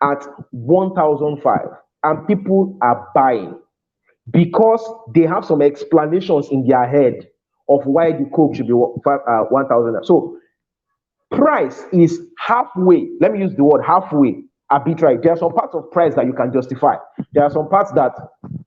at 1,005, and people are buying because they have some explanations in their head of why the Coke should be 1,000. So price is halfway. Let me use the word halfway arbitrary. There are some parts of price that you can justify. There are some parts that,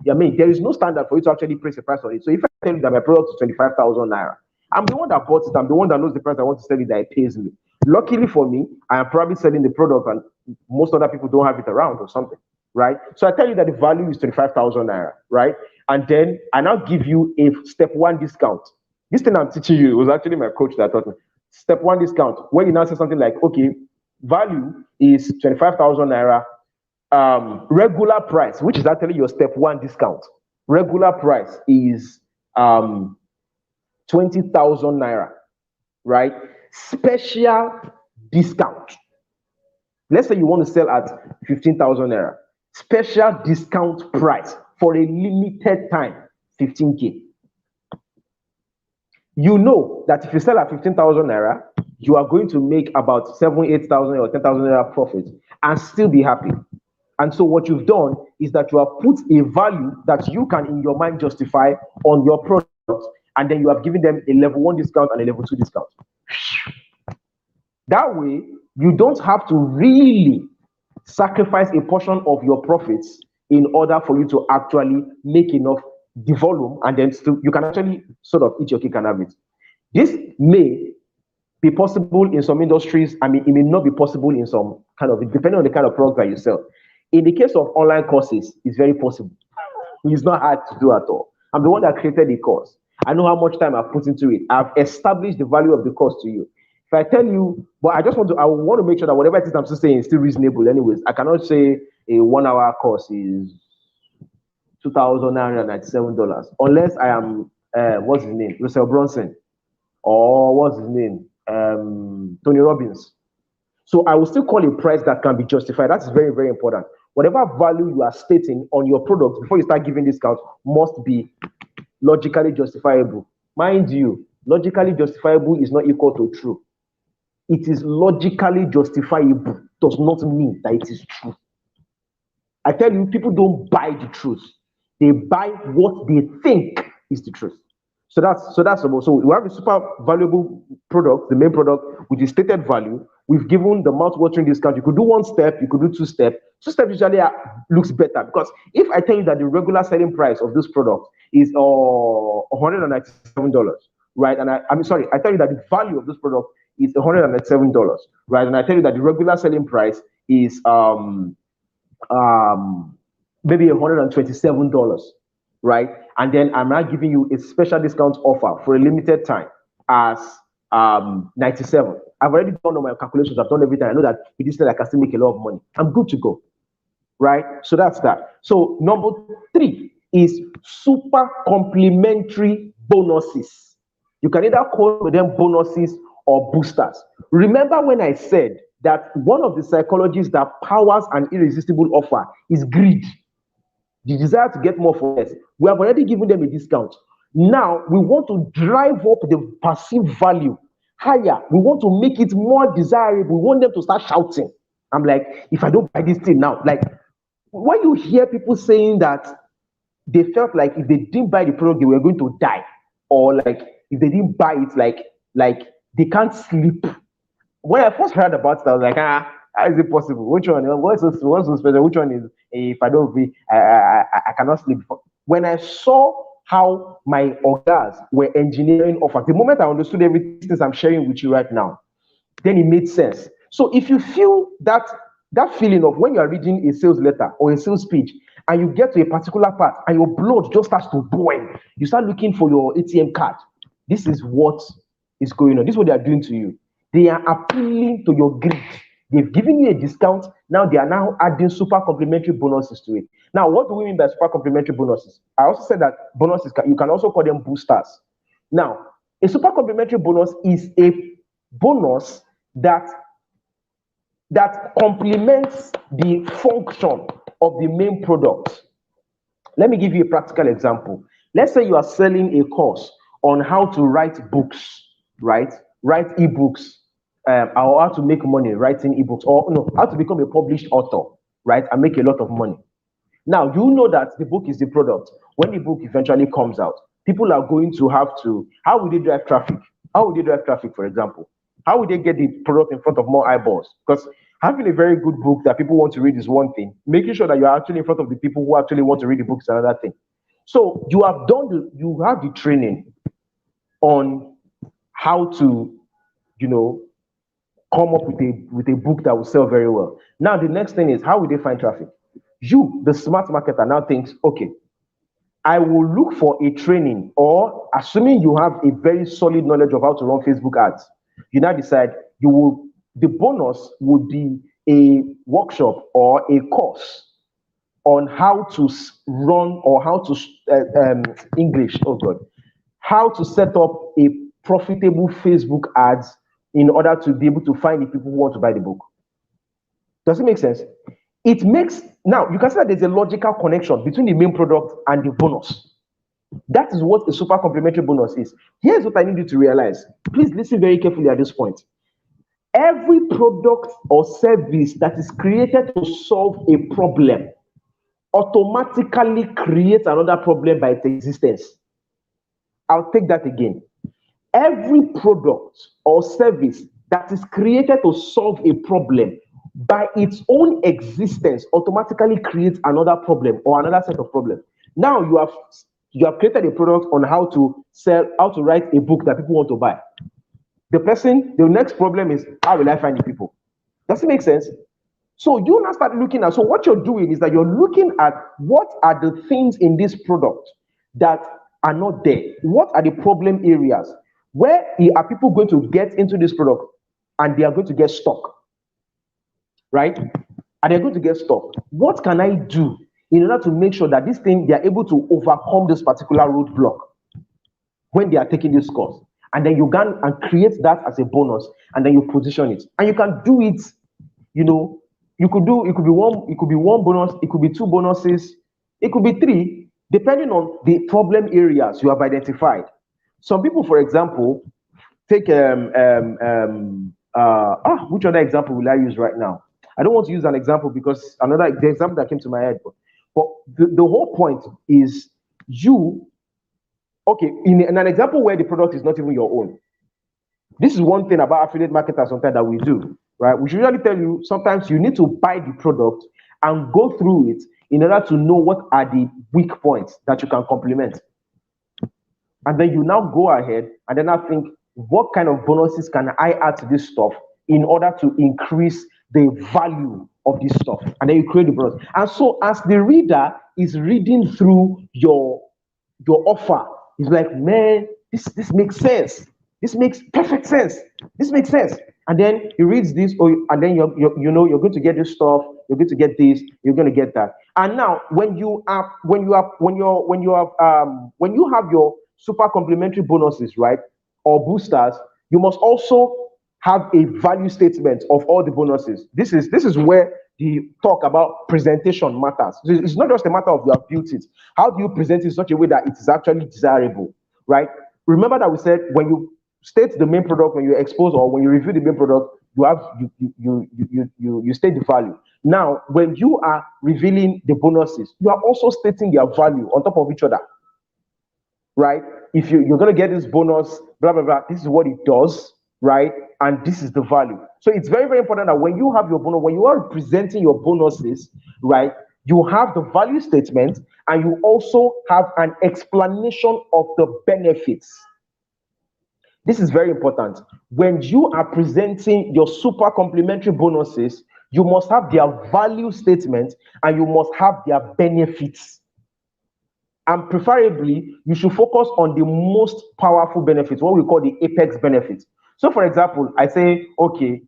there is no standard for you to actually place a price on it. So if I tell you that my product is 25,000 naira, I'm the one that bought it. I'm the one that knows the price I want to sell it that it pays me. Luckily for me, I am probably selling the product and most other people don't have it around or something, right? So I tell you that the value is 25,000 naira, right? And then I now give you a step one discount. This thing I'm teaching you, it was actually my coach that taught me. Step one discount, where you now say something like, okay, value is 25,000 naira, regular price, which is actually your step one discount. Regular price is 20,000 naira, right? Special discount. Let's say you want to sell at 15,000 naira. Special discount price for a limited time, 15K. You know that if you sell at 15,000 naira, you are going to make about 7,000, 8,000 or 10,000 naira profit and still be happy. And so what you've done is that you have put a value that you can in your mind justify on your product, and then you have given them a level 1 discount and a level 2 discount. That way, you don't have to really sacrifice a portion of your profits in order for you to actually make enough the volume, and then still you can actually sort of eat your cake and have it. This may be possible in some industries. I mean, it may not be possible in some kind of, depending on the kind of product that you sell. In the case of online courses, it's very possible. It's not hard to do at all. I'm the one that created the course. I know how much time I've put into it. I've established the value of the course to you. If I tell you, but I want to make sure that whatever it is I'm still saying is still reasonable anyways. I cannot say a 1 hour course is $2,997 unless I am, what's his name? Russell Brunson, or what's his name? Tony Robbins. So I will still call a price that can be justified. That's very, very important. Whatever value you are stating on your product before you start giving discounts must be logically justifiable. Mind you, logically justifiable is not equal to true. It is logically justifiable, does not mean that it is true. I tell you, people don't buy the truth. They buy what they think is the truth. So we have a super valuable product, the main product with the stated value. We've given the mouth-watering discount. You could do 1 step, you could do 2 steps. 2 steps usually looks better, because if I tell you that the regular selling price of this product is $197, right? And I tell you that the value of this product is $197, right? And I tell you that the regular selling price is maybe $127. right? And then I'm now giving you a special discount offer for a limited time as 97. I've already done all my calculations, I've done everything. I know that with this thing I can still make a lot of money. I'm good to go, right? So that's that. So number three is super complementary bonuses. You can either call them bonuses or boosters. Remember when I said that one of the psychologies that powers an irresistible offer is greed, the desire to get more for less. We have already given them a discount. Now we want to drive up the perceived value higher. We want to make it more desirable. We want them to start shouting. I'm like, if I don't buy this thing now, like when you hear people saying that they felt like if they didn't buy the product, they were going to die, or like if they didn't buy it, like they can't sleep. When I first heard about it, I was like, how is it possible? Which one? What's so special? Which one is if I don't be, I cannot sleep. When I saw how my organs were engineering offers, the moment I understood everything I'm sharing with you right now, then it made sense. So if you feel that feeling of when you are reading a sales letter or a sales speech and you get to a particular part and your blood just starts to boil, you start looking for your ATM card. This is what is going on. This is what they are doing to you. They are appealing to your greed. They've given you a discount. Now they are now adding super complementary bonuses to it. Now, what do we mean by super complementary bonuses? I also said that bonuses, you can also call them boosters. Now, a super complementary bonus is a bonus that complements the function of the main product. Let me give you a practical example. Let's say you are selling a course on how to write books, right? Write ebooks, or how to make money writing ebooks, or no, how to become a published author, right? And make a lot of money. Now, you know that the book is the product. When the book eventually comes out, people are going to have to, how will they drive traffic? How will they drive traffic, for example? How will they get the product in front of more eyeballs? Because having a very good book that people want to read is one thing. Making sure that you're actually in front of the people who actually want to read the book is another thing. So you have the training on how to, come up with a book that will sell very well. Now the next thing is, how will they find traffic? You, the smart marketer, now thinks, okay, I will look for a training, or assuming you have a very solid knowledge of how to run Facebook ads, you now decide the bonus would be a workshop or a course on how to run, or how to how to set up a profitable Facebook ads in order to be able to find the people who want to buy the book. Does it make sense? It makes, now you can see that there's a logical connection between the main product and the bonus. That is what a super complementary bonus is. Here's what I need you to realize. Please listen very carefully at this point. Every product or service that is created to solve a problem automatically creates another problem by its existence. I'll take that again. Every product or service that is created to solve a problem by its own existence automatically creates another problem or another set of problems. Now you have created a product on how to write a book that people want to buy. The next problem is, how will I find the people? Does it make sense? So you now start looking at, so what you're doing is that you're looking at what are the things in this product that are not there. What are the problem areas? Where are people going to get into this product and they are going to get stuck? Right? And they're going to get stuck. What can I do in order to make sure that this thing, they are able to overcome this particular roadblock when they are taking this course? And then you can and create that as a bonus, and then you position it. And you can do it, it could be one bonus, it could be two bonuses, it could be three, depending on the problem areas you have identified. Some people, for example, take which other example will I use right now? I don't want to use an example because the example that came to my head, but the whole point is in an example where the product is not even your own. This is one thing about affiliate marketers sometimes that we do, right? We should usually tell you sometimes you need to buy the product and go through it in order to know what are the weak points that you can complement. And then you now go ahead and then I think, what kind of bonuses can I add to this stuff in order to increase the value of this stuff? And then you create the bonus. And so as the reader is reading through your your offer, is like, man, this makes sense. This makes perfect sense. This makes sense. And then he reads this, or and then you're going to get this stuff. You're going to get this. You're going to get that. And now, when you have your super complementary bonuses, right, or boosters, you must also have a value statement of all the bonuses. This is where the talk about presentation matters. It's not just a matter of you have built it. How do you present it in such a way that it is actually desirable, right? Remember that we said when you state the main product, when you expose or when you review the main product, you state the value. Now, when you are revealing the bonuses, you are also stating their value on top of each other, right? If you're going to get this bonus, blah, blah, blah, this is what it does, right? And this is the value. So it's very, very important that when you have your bonus, when you are presenting your bonuses, right, you have the value statement and you also have an explanation of the benefits. This is very important. When you are presenting your super complementary bonuses, you must have their value statement and you must have their benefits. And preferably, you should focus on the most powerful benefits, what we call the apex benefits. So, for example, I say, okay,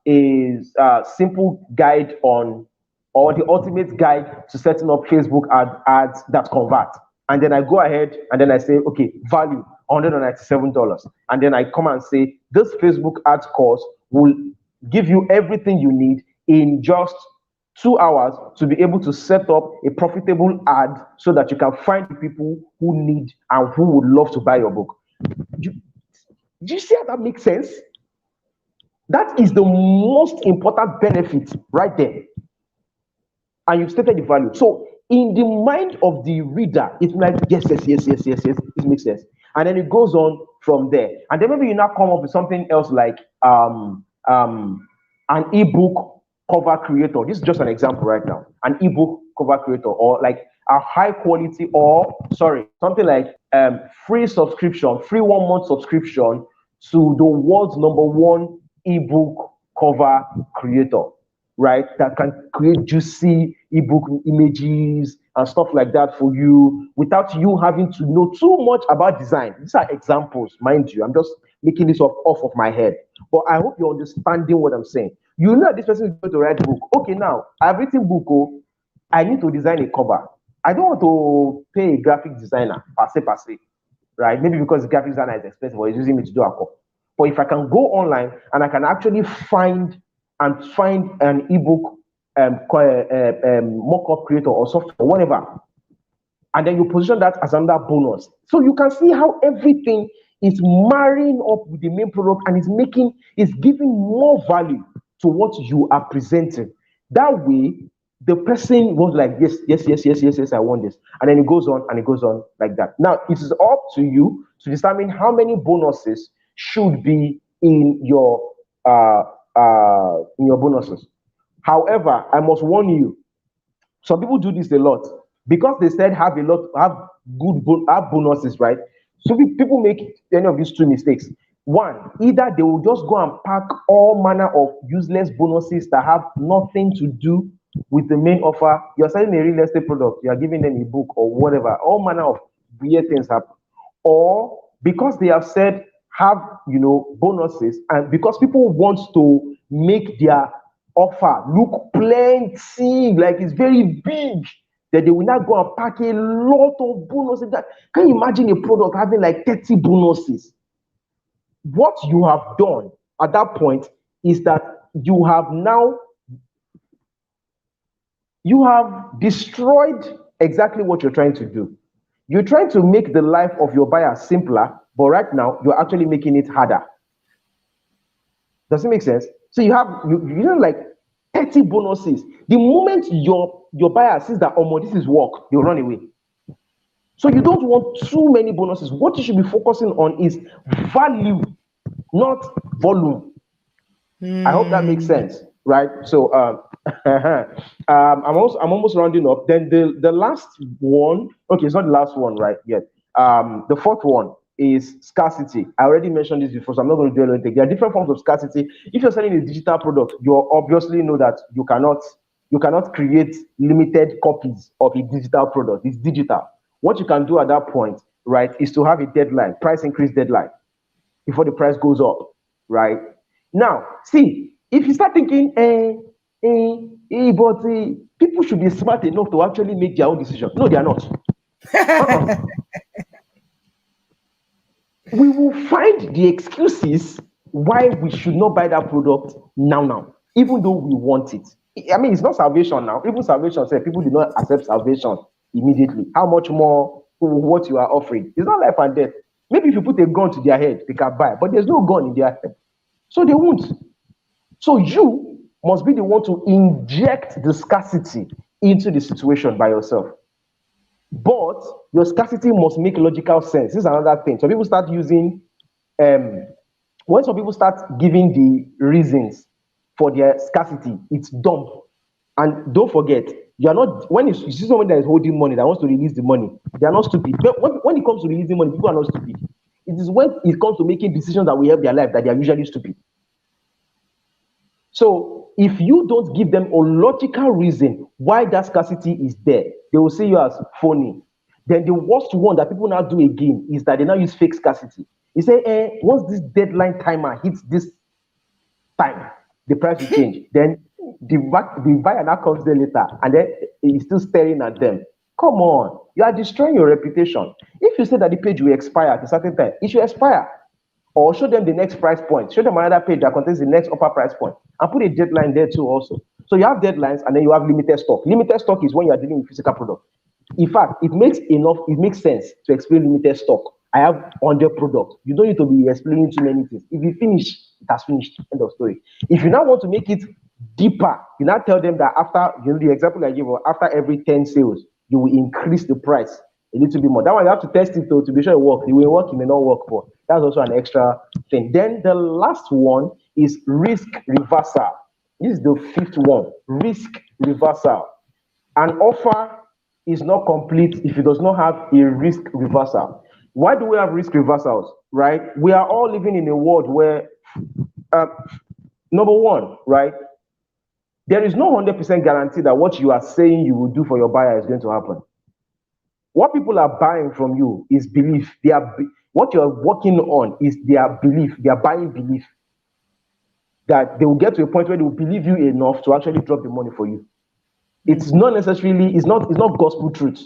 is a simple guide on, or the ultimate guide to setting up Facebook ads that convert. And then I go ahead and then I say, okay, value $197. And then I come and say, this Facebook ads course will give you everything you need in just 2 hours to be able to set up a profitable ad so that you can find people who need and who would love to buy your book. Do you see how that makes sense? That is the most important benefit right there. And you've stated the value. So in the mind of the reader, it's like, yes, this makes sense. And then it goes on from there. And then maybe you now come up with something else like an ebook cover creator. This is just an example right now. An ebook cover creator, or like a high quality, or something like free 1 month subscription to the world's #1 ebook cover creator, right? That can create juicy ebook images and stuff like that for you without you having to know too much about design. These are examples, mind you. I'm just making this off of my head. But I hope you're understanding what I'm saying. You know that this person is going to write a book. Okay, now I've written book. Oh, I need to design a cover. I don't want to pay a graphic designer per se, right? Maybe because the graphic designer is expensive or he's using me to do a cover. But if I can go online and I can actually find an ebook mock-up creator or software, or whatever, and then you position that as another bonus. So you can see how everything is marrying up with the main product and is giving more value to what you are presenting. That way, the person was like, yes, I want this. And then it goes on and it goes on like that. Now, it is up to you to determine how many bonuses should be in your bonuses. However, I must warn you, some people do this a lot because they said have bonuses, right? So people make any of these two mistakes. One, either they will just go and pack all manner of useless bonuses that have nothing to do with the main offer. You're selling a real estate product, you are giving them a book or whatever, all manner of weird things happen. Or because they have said have bonuses, and because people want to make their offer look plenty, like it's very big, that they will not go and pack a lot of bonuses. Can you imagine a product having like 30 bonuses? What you have done at that point is that you have destroyed exactly what you're trying to do. You're trying to make the life of your buyer simpler, but right now you're actually making it harder. Does it make sense? So you have like 30 bonuses. The moment your buyer sees that, oh, this is work, they'll run away. So you don't want too many bonuses. What you should be focusing on is value, not volume. I hope that makes sense, right? So I'm almost rounding up. Then the last one, okay, it's not the last one, right? Yet. The fourth one is scarcity. I already mentioned this before, so I'm not going to do anything. There are different forms of scarcity. If you're selling a digital product, you obviously know that you cannot create limited copies of a digital product. It's digital. What you can do at that point, right, is to have a deadline, price increase deadline, before the price goes up, right? Now, see, if you start thinking, but people should be smart enough to actually make their own decision. No, they are not. Uh-uh. We will find the excuses why we should not buy that product now, even though we want it. I mean, it's not salvation now. Even salvation said people do not accept salvation immediately. How much more what you are offering? It's not life and death. Maybe if you put a gun to their head, they can buy, but there's no gun in their head. So they won't. So you must be the one to inject the scarcity into the situation by yourself. But your scarcity must make logical sense. This is another thing. So people start using um when some people start giving the reasons for their scarcity, it's dumb. And don't forget, you are not when you see someone that is holding money that wants to release the money, they are not stupid. But when it comes to releasing money, people are not stupid. It is when it comes to making decisions that will help their life that they are usually stupid. So if you don't give them a logical reason why that scarcity is there, they will see you as phony. Then the worst one that people now do again is that they now use fake scarcity. You say, once this deadline timer hits this time, the price will change. Then the buyer now comes there later and then he's still staring at them. Come on, you are destroying your reputation. If you say that the page will expire at a certain time, it should expire. Or show them the next price point. Show them another page that contains the next upper price point, and put a deadline there too also. So you have deadlines and then you have limited stock. Limited stock is when you are dealing with physical product. In fact, it makes sense to explain limited stock. I have 100 products. You don't need to be explaining too many things. If you finish, it has finished. End of story. If you now want to make it deeper, you now tell them that after, the example I gave, after every 10 sales, you will increase the price a little bit more. That one you have to test it to be sure it works. It will work, it may not work, but that's also an extra thing. Then the last one is risk reversal. This is the fifth one, risk reversal. An offer is not complete if it does not have a risk reversal. Why do we have risk reversals, right? We are all living in a world where, uh, number one, right, there is no 100% guarantee that what you are saying you will do for your buyer is going to happen. What people are buying from you is belief. What you're working on is their belief. They are buying belief that they will get to a point where they will believe you enough to actually drop the money for you. It's not necessarily, it's not gospel truth.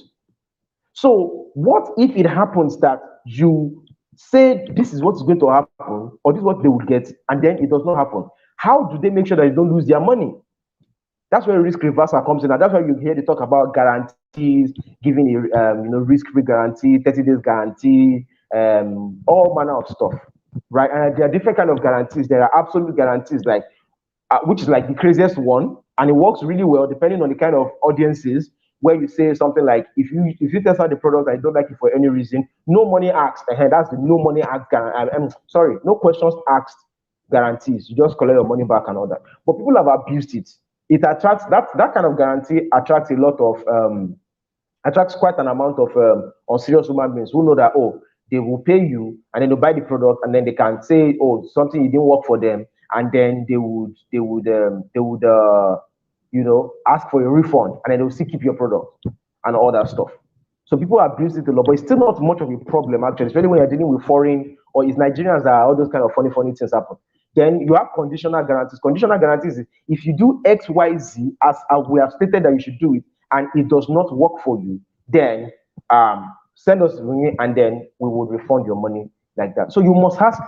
So what if it happens that you say this is what's going to happen, or this is what they will get, and then it does not happen? How do they make sure that they don't lose their money? That's where risk reversal comes in, and that's why you hear they talk about guarantees, giving a risk-free guarantee, 30 days guarantee, all manner of stuff, right? And there are different kind of guarantees. There are absolute guarantees, like which is like the craziest one, and it works really well depending on the kind of audiences. Where you say something like, if you test out the product and you don't like it for any reason, no money asked. That's the no money asked. Sorry, no questions asked guarantees. You just collect your money back and all that. But people have abused it. It attracts that kind of guarantee attracts a lot of attracts quite an amount of unserious human beings who know that, they will pay you and then they buy the product and then they can say, something didn't work for them, and then they would ask for a refund, and then they'll still keep your product and all that stuff. So people abuse it a lot, but it's still not much of a problem actually, especially when you're dealing with foreign or it's Nigerians that all those kind of funny things happen. Then you have conditional guarantees. Conditional guarantees is if you do X, Y, Z as we have stated that you should do it, and it does not work for you, then send us the money and then we will refund your money like that. So you must have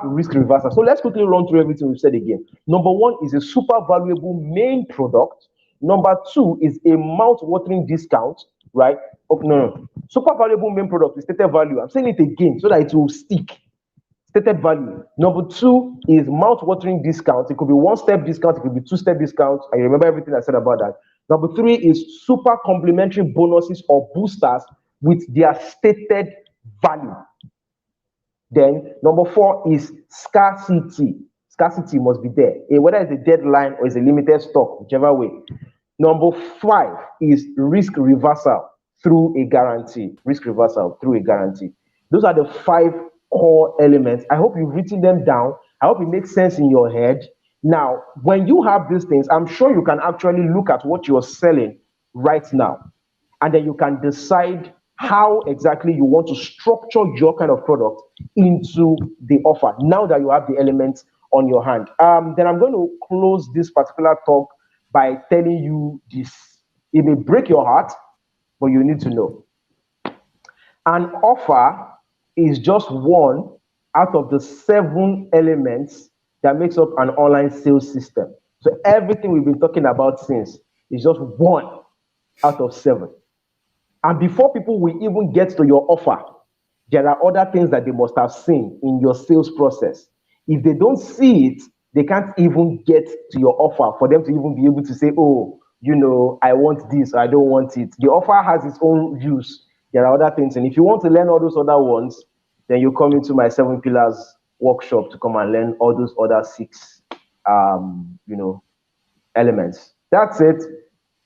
risk reversal. So let's quickly run through everything we've said again. Number one is a super valuable main product. Number two is a mouth-watering discount, right? No. Super valuable main product is stated value. I'm saying it again so that it will stick. Stated value. Number two is mouth-watering discount. It could be one-step discount, it could be two-step discount. I remember everything I said about that. Number three is super complementary bonuses or boosters with their stated value. Then number four is scarcity. Scarcity must be there, whether it's a deadline or it's a limited stock, whichever way. Number five is risk reversal through a guarantee. Risk reversal through a guarantee. Those are the five core elements. I hope you've written them down. I hope it makes sense in your head. Now, when you have these things, I'm sure you can actually look at what you're selling right now, and then you can decide how exactly you want to structure your kind of product into the offer now that you have the elements on your hand. Then I'm going to close this particular talk by telling you this. It may break your heart, but you need to know. An offer is just one out of the 7 elements that makes up an online sales system. So everything we've been talking about since is just one out of 7. And before people will even get to your offer, there are other things that they must have seen in your sales process. If they don't see it, they can't even get to your offer for them to even be able to say, oh, I want this, or I don't want it. The offer has its own use. There are other things. And if you want to learn all those other ones, then you come into my 7 pillars workshop to come and learn all those other 6, elements. That's it.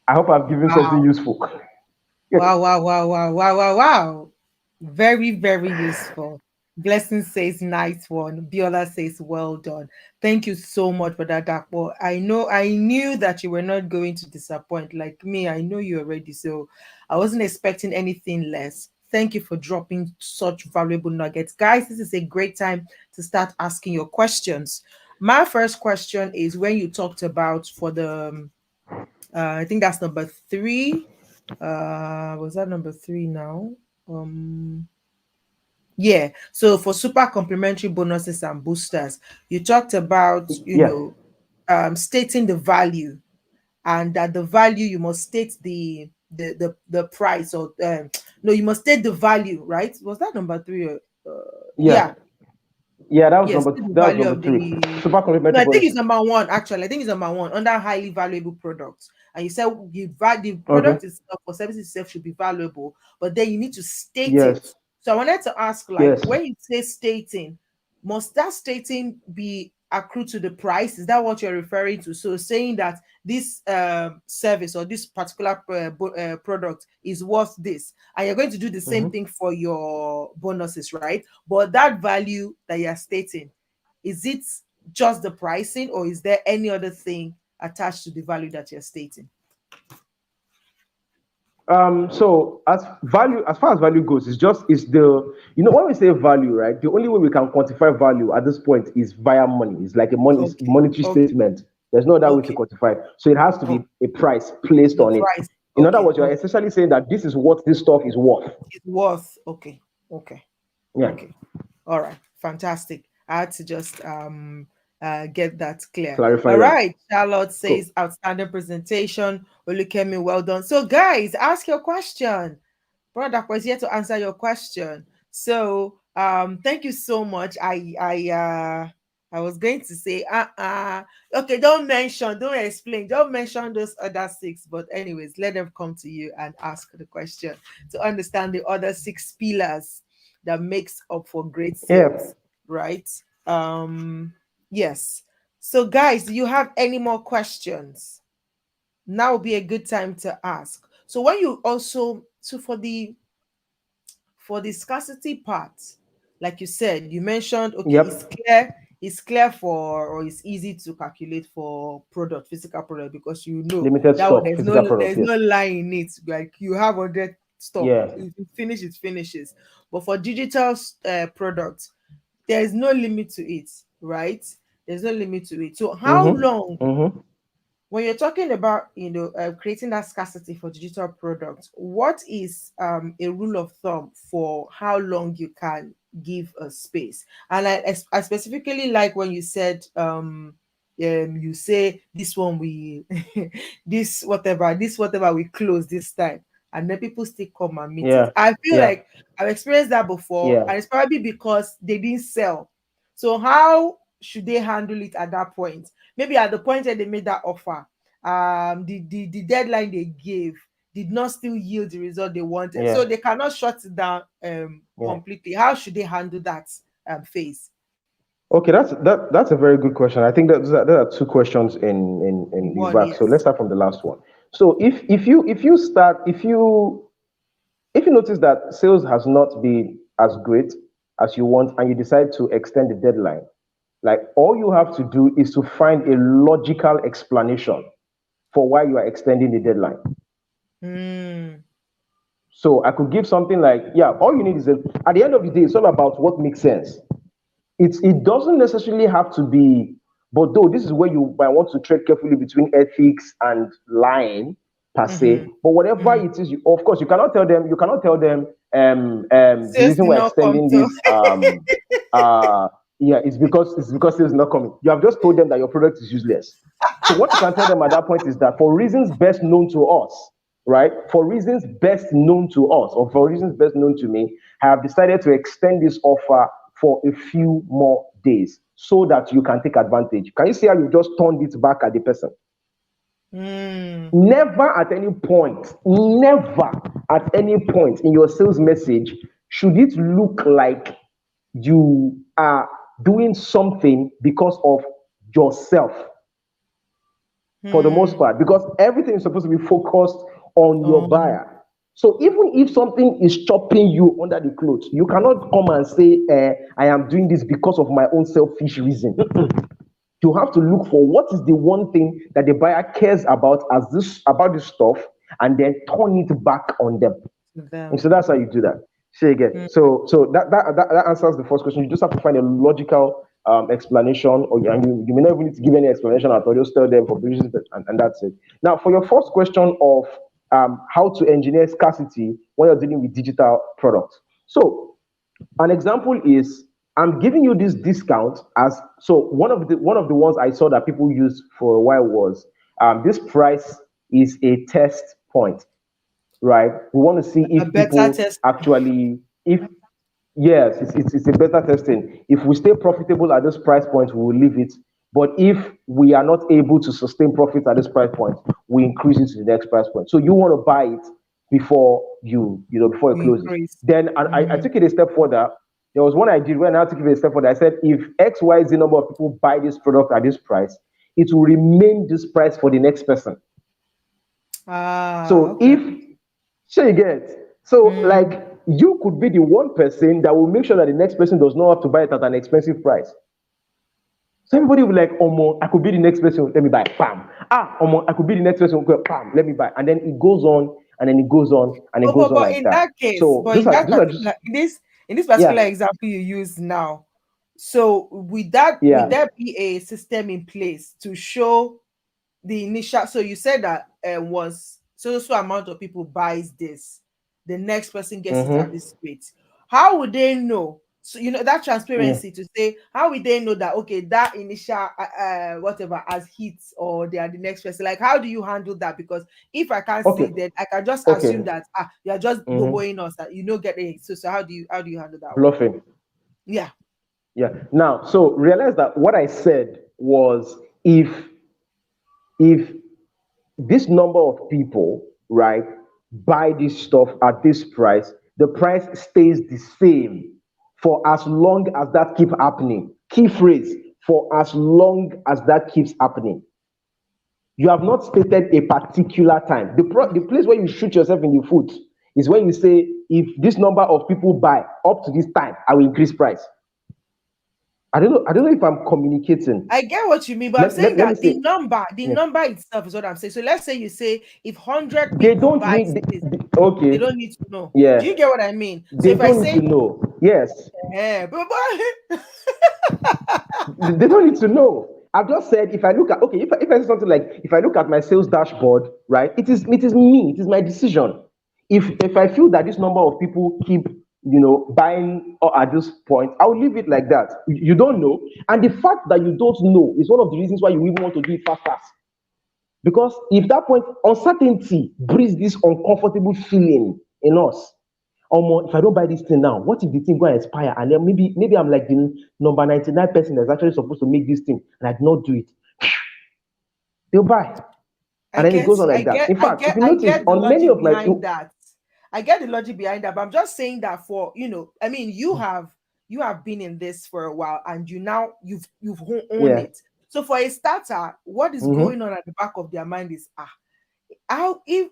I hope I've given something Wow. useful. Wow, wow, wow, wow, wow, wow, wow. Very, very useful. Blessing says nice one. Biola says well done. Thank you so much for that, Dapo. I knew that you were not going to disappoint. Like me, I know you already. So I wasn't expecting anything less. Thank you for dropping such valuable nuggets. Guys, this is a great time to start asking your questions. My first question is when you talked about for the I think that's number 3. Was that number 3 now? Um, yeah. So for super complimentary bonuses and boosters, you talked about, Yeah, stating the value, and that the value you must state the price, or no, you must state the value, right? Was that number 3? yeah, Yeah. yeah. Yes, see the That was value number of 3. the. Super No, complimentary I think it's bonuses. number 1. Actually, I think it's number 1 under highly valuable products. And you said the Okay. product itself or service itself should be valuable, but then you need to state it. Yes. So I wanted to ask, like, Yes. when you say stating, must that stating be accrued to the price? Is that what you're referring to? So saying that this service or this particular product is worth this, and you're going to do the same Mm-hmm. thing for your bonuses, right? But that value that you're stating, is it just the pricing, or is there any other thing attached to the value that you're stating? So as far as value goes, it's the when we say value, right? The only way we can quantify value at this point is via money. It's like it's Okay, monetary okay, statement. There's no other way to okay. quantify it. So it has to Oh, be a price placed the on it. price. In other Okay, words, you're okay. essentially saying that this is what this stuff is worth. It's worth. Okay, okay, Yeah. okay. All right, fantastic. I had to just get that clear. Clarify All that. right, Charlotte Cool. says outstanding presentation. Olukemi, well done. So, guys, ask your question. Brother was here to answer your question. So, thank you so much. I was going to say, okay, don't explain, don't mention those other 6. But anyways, let them come to you and ask the question to understand the other 6 pillars that makes up for great Yeah. sales, right? Yes. So, guys, do you have any more questions? Now would be a good time to ask. So when you also, so for the scarcity part, like you said, you mentioned, okay, Yep. it's clear for, or it's easy to calculate for product, physical product, because you know Limited that one, stock, physical products. there's Yes. no lie in it. Like you have 100 stock, Yeah. if you finish, it finishes. But for digital products, there is no limit to it, right? There's no limit to it. So how Mm-hmm. long, Mm-hmm. when you're talking about creating that scarcity for digital products, what is a rule of thumb for how long you can give a space? And I specifically like when you said you say this one we this whatever we close this time, and then people still come and meet it. Yeah. I feel Yeah. like I've experienced that before, Yeah. and it's probably because they didn't sell. So how should they handle it at that point? Maybe at the point where they made that offer, the deadline they gave did not still yield the result they wanted, so Yeah. they cannot shut it down Yeah. completely. How should they handle that phase? Okay, that's a very good question. I think that there are 2 questions in the One, back. So let's yes. start from the last one. So if you notice that sales has not been as great as you want, and you decide to extend the deadline, like all you have to do is to find a logical explanation for why you are extending the deadline. Hmm. So I could give something like, yeah, all you need is at the end of the day, it's all about what makes sense. It doesn't necessarily have to be, but though this is where you might want to tread carefully between ethics and lying per Mm-hmm. se. But whatever Mm. it is, of course, you cannot tell them, the Sales reason did we're not come extending to. this, uh yeah, it's because sales is not coming. You have just told them that your product is useless. So what you can tell them at that point is that for reasons best known to us, right? For reasons best known to us, or for reasons best known to me, I have decided to extend this offer for a few more days so that you can take advantage. Can you see how you just turned it back at the person? Mm. Never at any point in your sales message should it look like you are doing something because of yourself, for the most Mm. part, because everything is supposed to be focused on your Um, buyer. So even if something is chopping you under the clothes, you cannot come and say, I am doing this because of my own selfish reason. You have to look for what is the one thing that the buyer cares about as this about this stuff, and then turn it back on them. to And them. so that's how you do that. Say again. Mm. So that answers the first question. You just have to find a logical explanation, or you may not even need to give any explanation at all. Just tell them for business, and that's it. Now, for your first question of how to engineer scarcity when you're dealing with digital products. So an example is, I'm giving you this discount as, so one of the ones I saw that people used for a while was, this price is a test point, right? We want to see A if better people test. actually, if yes, it's a better testing. If we stay profitable at this price point, we will leave it. But if we are not able to sustain profit at this price point, we increase it to the next price point. So you want to buy it before you We close it. increase. Then I Mm. took it a step further. There was one I did when I took it a step further. I said, if XYZ number of people buy this product at this price, it will remain this price for the next person. Ah, So okay. if, sure you get, so Mm. like you could be the one person that will make sure that the next person does not have to buy it at an expensive price. So everybody will be like, Omo, I could be the next person, let me buy, bam. Ah, Omo, I could be the next person, bam, let me buy. And then it goes on, and then it goes on, and it But, goes but on but like in that. that case, So those are just, in this particular yeah, example you use now, so would yeah. there be a system in place to show the initial? So you said that once so amount of people buys this, the next person gets it at Mm-hmm. this rate. How would they know? So that Yeah. transparency to say, how would they know that, okay, that initial whatever as hits, or they are the next person? Like, how do you handle that? Because if I can't Okay. see, then I can just Okay. assume that you are just Mm-hmm. boboing us, that get it. So how do you handle that one? Bluffing. Yeah. Yeah. Now, so realize that what I said was, if this number of people, right, buy this stuff at this price, the price stays the same for as long as that keep happening. Key phrase, for as long as that keeps happening. You have not stated a particular time. The place where you shoot yourself in the foot is when you say, if this number of people buy up to this time, I will increase price. I don't know if I'm communicating. I get what you mean, but I'm saying Let me that say, the yeah. number itself is what I'm saying. So let's say you say if 100 They people don't buys need, this, okay, they don't need to know. Do yeah. you get what I mean? So They if I don't need say, to know. Yes, but they don't need to know. I've just said, if I look at, okay, if I say something like, if I look at my sales dashboard, right, it is me, it is my decision. If I feel that this number of people keep, buying at this point, I'll leave it like that. You don't know, and the fact that you don't know is one of the reasons why you even want to do it fast fast. Because if that point, uncertainty breeds this uncomfortable feeling in us. If I don't buy this thing now, what if the thing go and expire? And then maybe I'm like the number 99 person that's actually supposed to make this thing, and I did not do it. They'll buy. And then it goes on like that. In fact, if you I notice get the on many logic of my, behind that. I get the logic behind that, but I'm just saying that for, I mean, you have been in this for a while, and you've owned yeah. it. So for a starter, what is Mm-hmm. going on at the back of their mind is, how if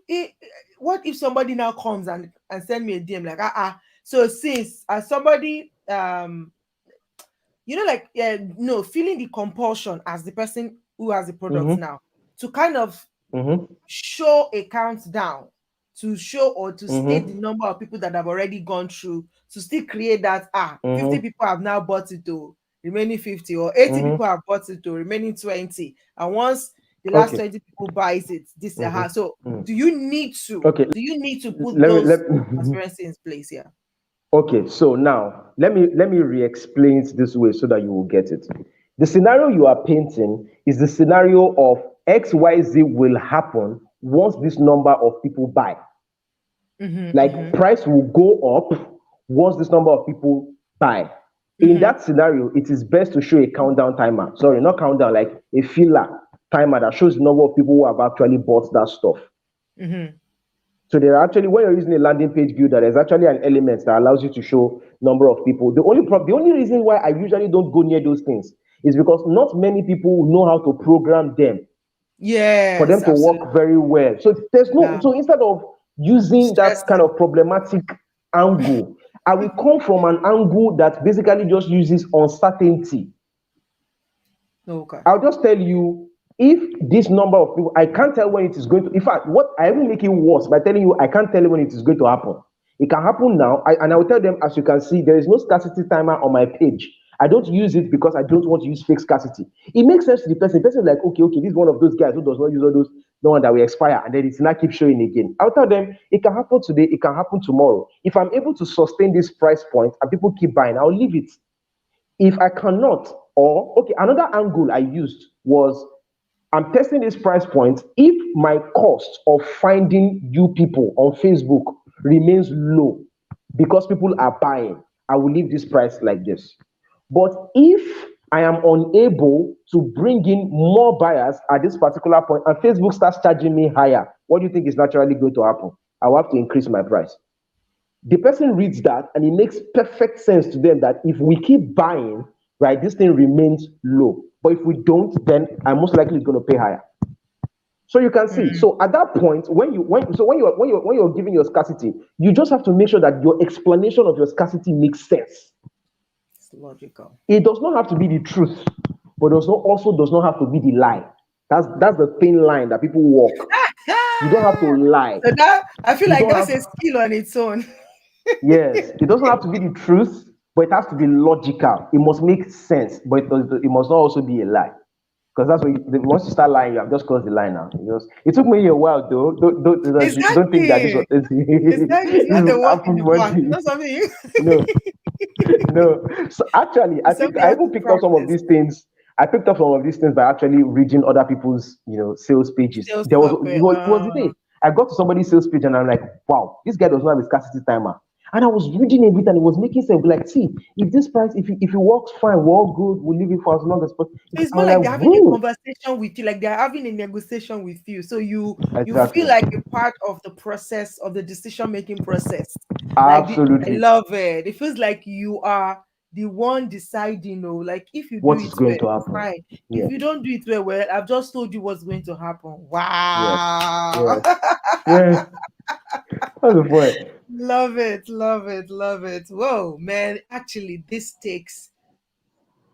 what if somebody now comes and send me a DM like, so since somebody like, no, feeling the compulsion as the person who has the product Mm-hmm. now to kind of Mm-hmm. show a countdown. to show or to state the Mm-hmm. number of people that have already gone through, to still create that 50 Mm-hmm. people have now bought it to remaining 50, or 80 Mm-hmm. people have bought it to remaining 20. And once the last Okay. 20 people buys it, this Mm-hmm. so Mm. do Okay. you need to put Let me let those transparency in place here? Okay, so now let me re-explain it this way so that you will get it. The scenario you are painting is the scenario of XYZ will happen once this number of people buy. Mm-hmm, Like mm-hmm, price will go up once this number of people buy. In mm-hmm, that scenario, it is best to show a countdown timer. Sorry, not countdown, like a filler timer that shows the number of people who have actually bought that stuff. mm-hmm. So there are actually, when you're using a landing page builder, there's actually an element that allows you to show number of people. The only reason why I usually don't go near those things is because not many people know how to program them for Yes, them to absolutely. work very well. So there's no, Yeah. so instead of using that kind Stressing. of problematic angle, I will come from an angle that basically just uses uncertainty. Okay. I'll just tell you, if this number of people, I can't tell when it is going to. In fact, what I even make it worse by telling you I can't tell you when it is going to happen. It can happen now, and I will tell them, as you can see, there is no scarcity timer on my page. I don't use it because I don't want to use fake scarcity. It makes sense to the person. The person is like, okay, this is one of those guys who does not use all those, the one that will expire, and then it's not keep showing again. I'll tell them it can happen today, it can happen tomorrow. If I'm able to sustain this price point and people keep buying, I'll leave it. If I cannot, or okay, another angle I used was I'm testing this price point. If my cost of finding you people on Facebook remains low because people are buying, I will leave this price like this. But if I am unable to bring in more buyers at this particular point and Facebook starts charging me higher, what do you think is naturally going to happen? I will have to increase my price. The person reads that and it makes perfect sense to them that if we keep buying, right, this thing remains low. But if we don't, then I'm most likely going to pay higher. So you can see. Mm, So at that point, when you're giving your scarcity, you just have to make sure that your explanation of your scarcity makes sense. it's logical. It does not have to be the truth, but does not have to be the lie. That's the thin line that people walk. You don't have to lie. So that I feel You like don't that's have a skill on its own. Yes, it doesn't have to be the truth, but it has to be logical. It must make sense, but it must not also be a lie. Because that's what once you start lying, you have just crossed the line now. It took me a while though. Don't think that this was Exactly. this Exactly. It's not a work in happened the one park. It's day. not something you No, no. So actually, I it's think something you I have even to picked up some of practice. these things. I picked up some of these things by actually reading other people's, sales pages. Sales There was software. it was the day I got to somebody's sales page and I'm like, wow, this guy does not have a scarcity timer. And I was reading everything and it was making sense. Like, see, if this price, if it works fine, we're all good, we'll leave it for as long as possible. So it's I more was like like, they're having a whoa, conversation with you, like they're having a negotiation with you. So you feel exactly. like a part of the process of the decision making process. I Absolutely. love it. It feels like you are the one deciding. Oh, like if you do What it is well, going to happen? fine. If Yeah, you don't do it well, I've just told you what's going to happen. yes, Wow. yes, yes. That's the point. Love it, love it, love it. Whoa, man. Actually, this takes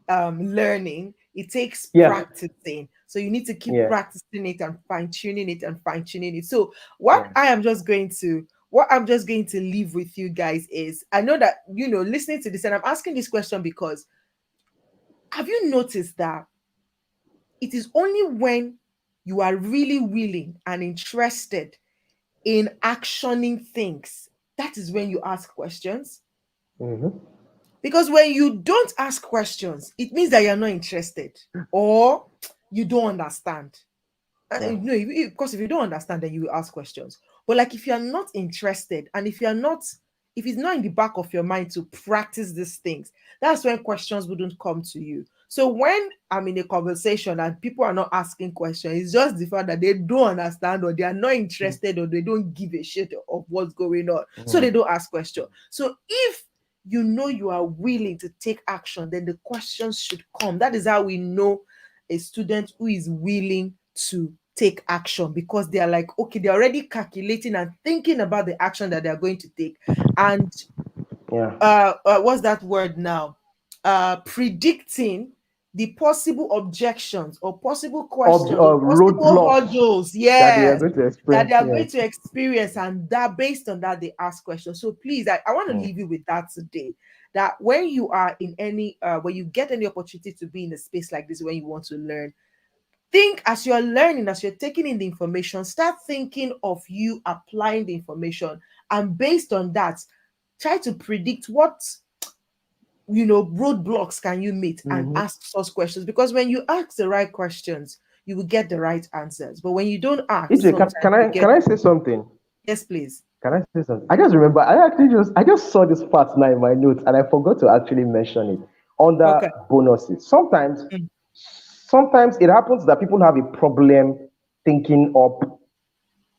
learning. It takes Yeah, practicing, so you need to keep yeah, practicing it and fine-tuning it and fine-tuning it. So what yeah. I'm just going to leave with you guys is, I know that listening to this, and I'm asking this question because, have you noticed that it is only when you are really willing and interested in actioning things, that is when you ask questions? Mm-hmm. Because when you don't ask questions, it means that you're not interested, or you don't understand. Yeah. No, because if you don't understand, then you will ask questions. But like, if you're not interested, and if it's not in the back of your mind to practice these things, that's when questions wouldn't come to you. So when I'm in a conversation and people are not asking questions, it's just the fact that they don't understand, or they are not interested, or they don't give a shit of what's going on. So Mm-hmm. they don't ask questions. So if you know you are willing to take action, then the questions should come. That is how we know a student who is willing to take action, because they are like, okay, they're already calculating and thinking about the action that they're going to take. And Yeah. what's that word now? Predicting the possible objections or possible questions or possible roadblocks hurdles, that they are yes, going to that experience. they are Yeah. going to experience, and that based on that they ask questions. So please, I want to Mm. leave you with that today. That when you are in any when you get any opportunity to be in a space like this, when you want to learn, think as you're learning, as you're taking in the information, start thinking of you applying the information, and based on that, try to predict what roadblocks can you meet, and Mm-hmm. ask such questions, because when you ask the right questions you will get the right answers, but when you don't ask, EJ, can, sometimes can you I get can I say something? yes please. Can I say something? I just remember I just saw this part now in my notes and I forgot to actually mention it under Okay. bonuses. Sometimes Mm. sometimes it happens that people have a problem thinking up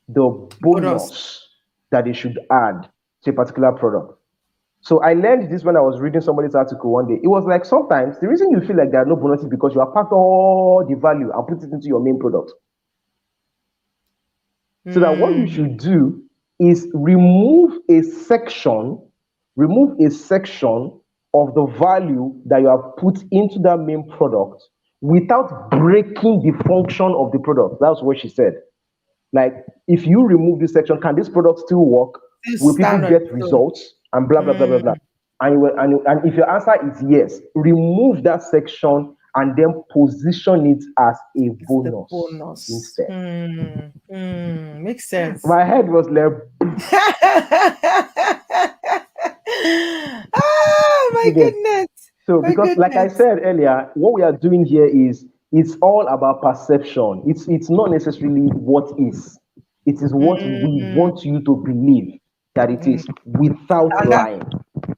the Bonus. bonus that they should add to a particular product. So I learned this when I was reading somebody's article one day. It was like sometimes the reason you feel like there are no bonuses is because you have packed all the value and put it into your main product. So that what you should Mm. do is remove a section of the value that you have put into that main product without breaking the function of the product. That's what she said. Like, if you remove this section, can this product still work? Still Will people stand on get its own. results? And blah blah blah blah blah. Mm. And if your answer is yes, remove that section and then position it as a It's the bonus bonus. instead. Makes sense. My head was like, Oh my you get. goodness. So, My because like I goodness. said earlier, what we are doing here is it's all about perception. It's not necessarily what is. It is what we Mm, want you to believe that it mm. is without And that lying.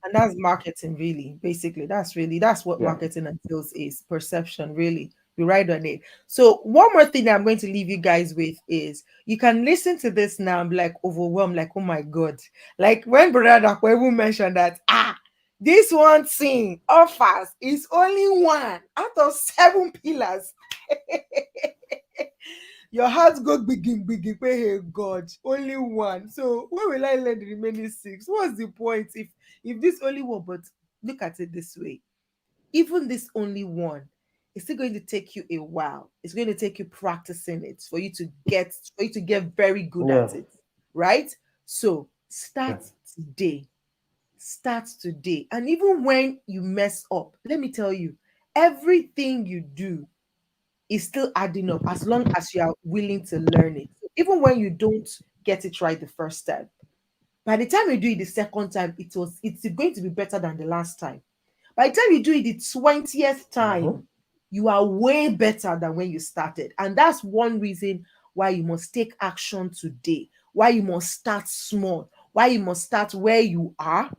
and that's marketing, really. Basically, that's what Yeah. marketing and sales is. Perception, really. You right on it. So one more thing that I'm going to leave you guys with is you can listen to this now and be like overwhelmed, like, oh my god. Like when Broda Dapo even mentioned that this one thing offers is only one out of seven pillars. Your heart go begin, hey God, only one. So when will I learn the remaining six? What's the point if this only one? But look at it this way: even this only one, it's still going to take you a while. It's going to take you practicing it for you to get very good Yeah. at it, right? So Yeah. start today. Start today. And even when you mess up, let me tell you, everything you do is still adding up as long as you are willing to learn it. So even when you don't get it right the first time, by the time you do it the second time, it's going to be better than the last time. By the time you do it the 20th Mm-hmm. time, you are way better than when you started. And that's one reason why you must take action today, why you must start small, why you must start where you are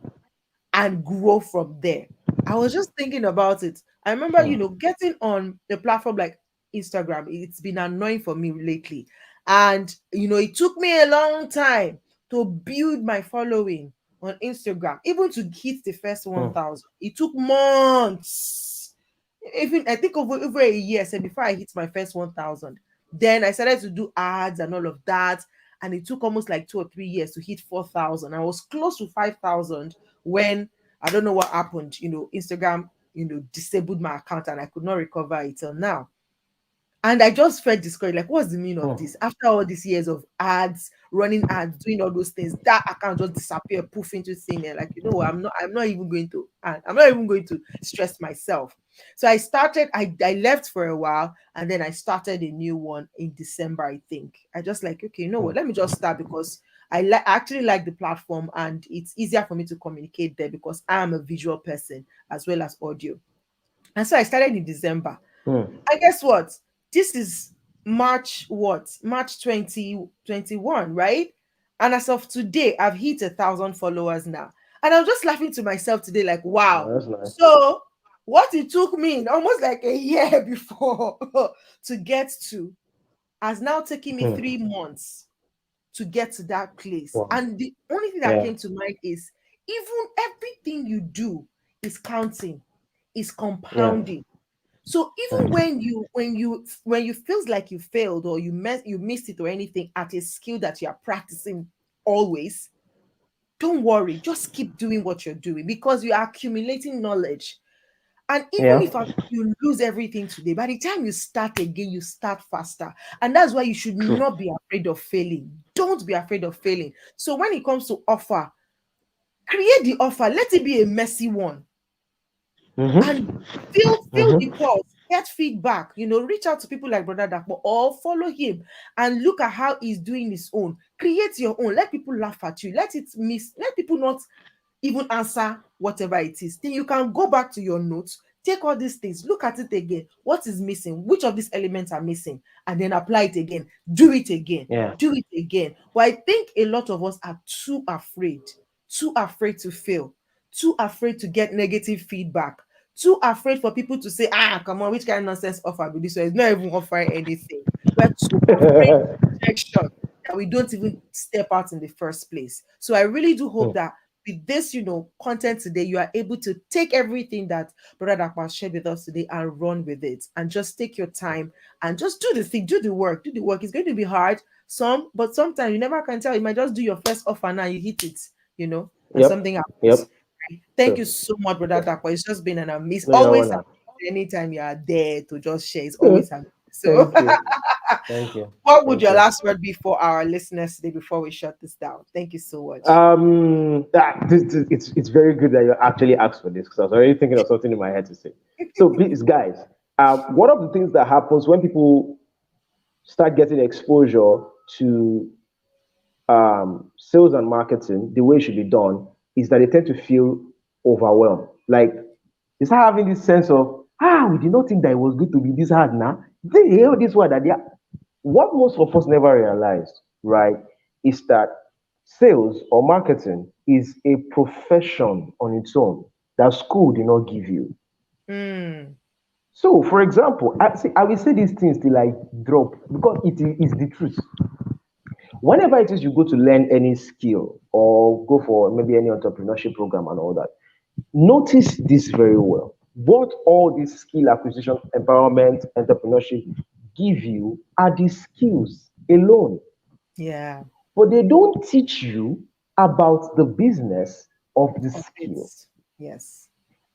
and grow from there. I was just thinking about it. I remember, getting on the platform like Instagram, it's been annoying for me lately. And, it took me a long time to build my following on Instagram, even to hit the first Mm. 1,000. It took months. Even I think over a year, so before I hit my first 1,000. Then I started to do ads and all of that. And it took almost like 2 or 3 years to hit 4,000. I was close to 5,000 when I don't know what happened. Instagram, disabled my account and I could not recover it till now. And I just felt discouraged. Like, what's the meaning of Mm. this? After all these years of ads, running ads, doing all those things, that account just disappear, poof into thin air. Like, what, I'm not even going to stress myself. So I started, I left for a while and then I started a new one in December, I think. I just like, okay, Mm. what, let me just start because I actually like the platform and it's easier for me to communicate there because I am a visual person as well as audio. And so I started in December. Mm. And guess what? This is March what? March 2021, right? And as of today, I've hit 1,000 followers now. And I'm just laughing to myself today, like, Yeah, wow. that's nice. So what it took me almost like a year before to get to has now taken me Mm. 3 months to get to that place. Wow. And the only thing that Yeah. came to mind is even everything you do is counting, is Yeah. compounding. So Yeah. even when you feels like you failed or you missed it or anything at a skill that you are practicing always, don't worry, just keep doing what you're doing because you are accumulating knowledge. And even Yeah. if you lose everything today, by the time you start again, you start faster. And that's why you should True. not be afraid of failing. Don't be afraid of failing. So when it comes to offer, create the offer. Let it be a messy one. And Mm-hmm. feel the Mm-hmm. pulse, get feedback, reach out to people like Brother Dapo or follow him and look at how he's doing his own. Create your own. Let people laugh at you. Let people not even answer whatever it is. Then you can go back to your notes, take all these things, look at it again. What is missing? Which of these elements are missing? And then apply it again. Do it again. Yeah. Do it again. But I think a lot of us are too afraid to fail, too afraid to get negative feedback, too afraid for people to say, come on, which kind of nonsense offer be this one? It's not even offering anything. We're too afraid of rejection that we don't even step out in the first place. So I really do hope Mm. that with this, content today, you are able to take everything that Brother Dakwa shared with us today and run with it, and just take your time and just do the thing, do the work, do the work. It's going to be hard, but sometimes you never can tell. You might just do your first offer now, you hit it, and Yep. something happens. Yep. Thank you True. so much, Brother True. Dakwa. It's just been an amazing, No, you're always one. anytime you are there to just share. It's always amazing. So, Thank you. Thank you. what would Thank your you. last word be for our listeners today before we shut this down? Thank you so much. It's very good that you actually asked for this because I was already thinking of something in my head to say. So please, guys, one of the things that happens when people start getting exposure to sales and marketing, the way it should be done, is that they tend to feel overwhelmed. Like they start having this sense of, we did not think that it was going to be this hard now. They hear this word that they are. What most of us never realized, right, is that sales or marketing is a profession on its own that school did not give you. Mm, So, for example, I will say these things till I drop because it is the truth. Whenever it is you go to learn any skill or go for maybe any entrepreneurship program and all that, notice this very well. What all these skill acquisition, empowerment, entrepreneurship give you are the skills alone, yeah. but they don't teach you about the business of the Of skill. it. Yes.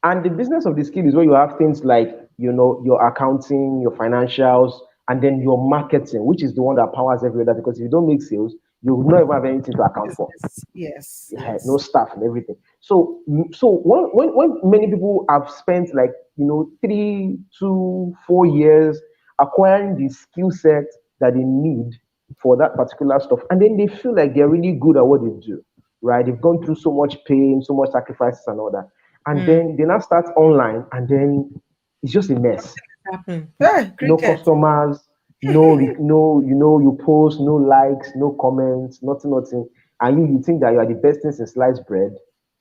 And the business of the skill is where you have things like, your accounting, your financials, and then your marketing, which is the one that powers every other. Because if you don't make sales, you will not even have anything to account for. Business. Yes. Yeah, no Yes. staff and everything. So when many people have spent like 3 to 4 years acquiring the skill set that they need for that particular stuff, and then they feel like they're really good at what they do, right? They've gone through so much pain, so much sacrifices and all that, and Mm. then they now start online, and then it's just a mess. Happen. Hey, No cricket. customers, no, you post, no likes, no comments, nothing, nothing, and you think that you are the best thing since sliced bread.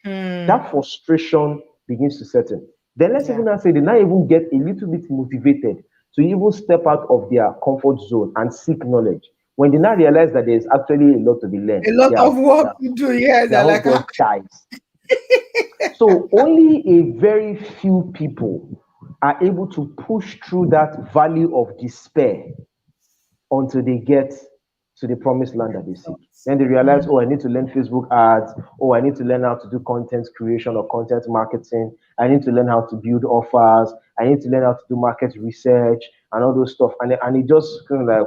Mm. That frustration begins to set in. Then let's Yeah. even now say they now even get a little bit motivated to even step out of their comfort zone and seek knowledge. When they now realize that there's actually a lot to be learned, A lot their of work their, to do. Yes. their I hope like. just dies. So only a very few people are able to push through that valley of despair until they get to the promised land that they seek. Then they realize, Mm. oh, I need to learn Facebook ads. Oh, I need to learn how to do content creation or content marketing. I need to learn how to build offers. I need to learn how to do market research and all those stuff. And it just kind of like,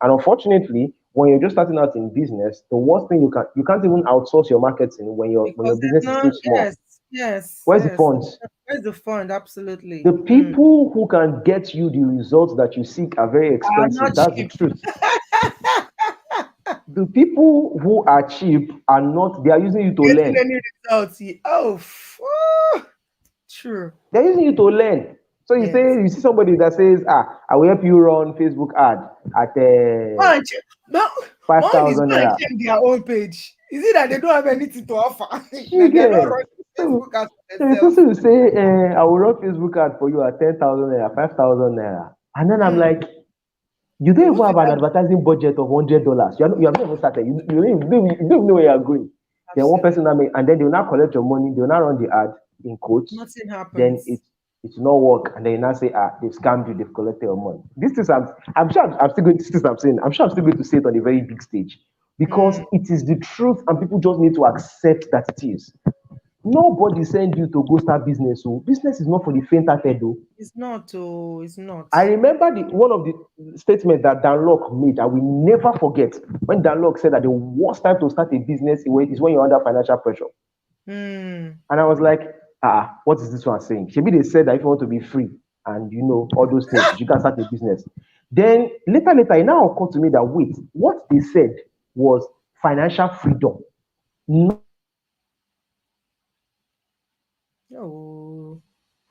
and unfortunately, when you're just starting out in business, the worst thing you can't even outsource your marketing when your Because there's business is no. still small. Yes. Yes. Where's the Yes. funds? Where's the fund? The Absolutely. Mm. people who can get you the results that you seek are very Not expensive. That's the cheap. truth. The people who are cheap are not, they are using you to Getting learn. any results. True. They're using you to learn. So Yes. you see somebody that says, I will help you run Facebook ad at Go and check. No, five mine is thousand go and naira. check their own page. Is it that they don't have anything to offer? Now You they are not get. running So, Facebook ads for so the themselves. person will say, I will run Facebook ad for you at 10,000 naira, 5,000 naira. And then I'm Hmm. like, you don't even What have is an that? advertising budget of $100. You have not even started. You don't even know where you are going. Then one person Absolutely. now make, and then they will now collect your money. They will now run the ad in quotes. Nothing Then happens. it will not work, and then you now say, they've scammed you. They've collected your money. This is I'm sure I'm still going. This is I'm saying. I'm sure I'm still going to say it on a very big stage because Hmm. it is the truth, and people just need to accept that it is. Nobody send you to go start business. So business is not for the faint-hearted though. It's not. Oh, it's not. I remember one of the statements that Dan Lok made. I will never forget when Dan Lok said that the worst time to start a business is when you're under financial pressure. Hmm. And I was like, what is this one saying? Maybe they said that if you want to be free and all those things, you can start a business. Then later, it now occurred to me that wait, what they said was financial freedom, not Oh,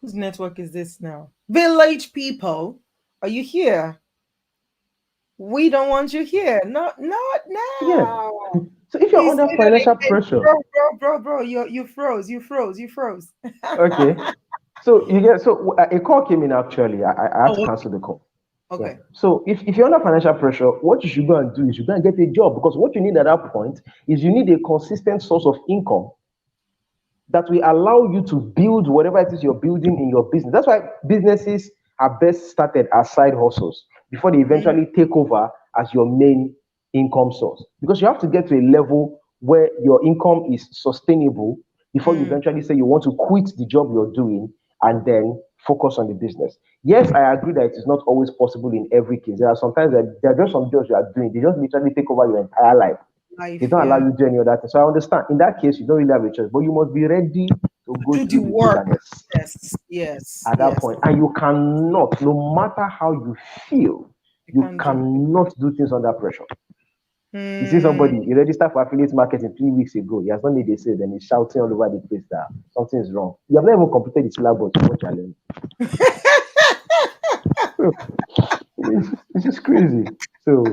whose network is this now? Village people, are you here? We don't want you here. Not yeah. now. So if you're Please under say that financial again, pressure, bro. You froze. You froze. okay. So a call came in actually. I had to Oh, cancel the call. Yeah. okay. So if you're under financial pressure, what you should go and do is you go and get a job because what you need at that point is you need a consistent source of income that will allow you to build whatever it is you're building in your business. That's why businesses are best started as side hustles before they Mm, eventually take over as your main income source. Because you have to get to a level where your income is sustainable before you mm, eventually say you want to quit the job you're doing and then focus on the business. Yes, I agree that it is not always possible in every case. There are sometimes that there are just some jobs you are doing, they just literally take over your entire life. They life, don't allow yeah. you to do any of that. So I understand. In that case, you don't really have a choice, but you must be ready to go Do the through the work. wilderness Yes, yes, at that yes. point. And you cannot, no matter how you feel, You you can't do it. cannot do things under pressure. You see Hmm. somebody, he registered for affiliate marketing 3 weeks ago. He has not made a sale, then he's shouting all over the place that something is wrong. You have not even completed the syllabus. What challenge? So it's just crazy. So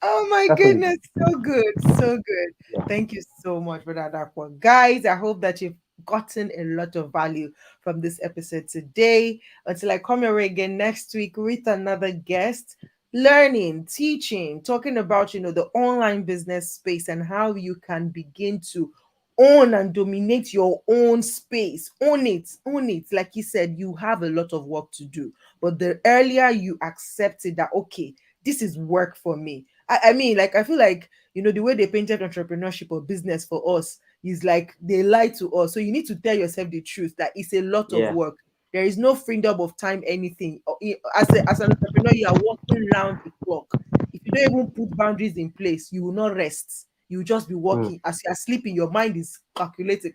Oh my that's what it goodness, is. so good, so good. Yeah. Thank you so much for that one. Guys, I hope that you've gotten a lot of value from this episode today. Until I come your way again next week with another guest, learning, teaching, talking about, the online business space and how you can begin to own and dominate your own space. Own it. Like you said, you have a lot of work to do. But the earlier you accept it that, okay, this is work for me. I mean, like, I feel like, the way they painted entrepreneurship or business for us is like they lie to us. So you need to tell yourself the truth that it's a lot of Yeah. work. There is no freedom of time, anything. As an entrepreneur, you are working round the clock. If you don't even put boundaries in place, you will not rest. You will just be Mm. working. As you are sleeping, your mind is calculating.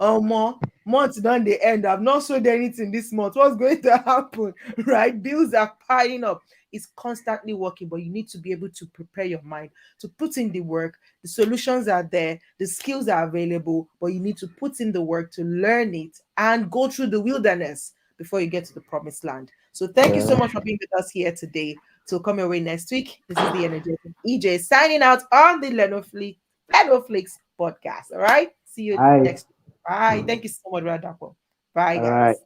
More months done the end. I've not sold anything this month. What's going to happen? Right? Bills are piling up. It's constantly working, but you need to be able to prepare your mind to put in the work. The solutions are there, the skills are available, but you need to put in the work to learn it and go through the wilderness before you get to the promised land. So thank you so Yeah. much for being with us here today. Till come your way next week. This is the energetic EJ signing out on the Lenoflix podcast. All right. See you Hi. next week. Bye. Thank you so much, Radapo. Bye, All right. guys.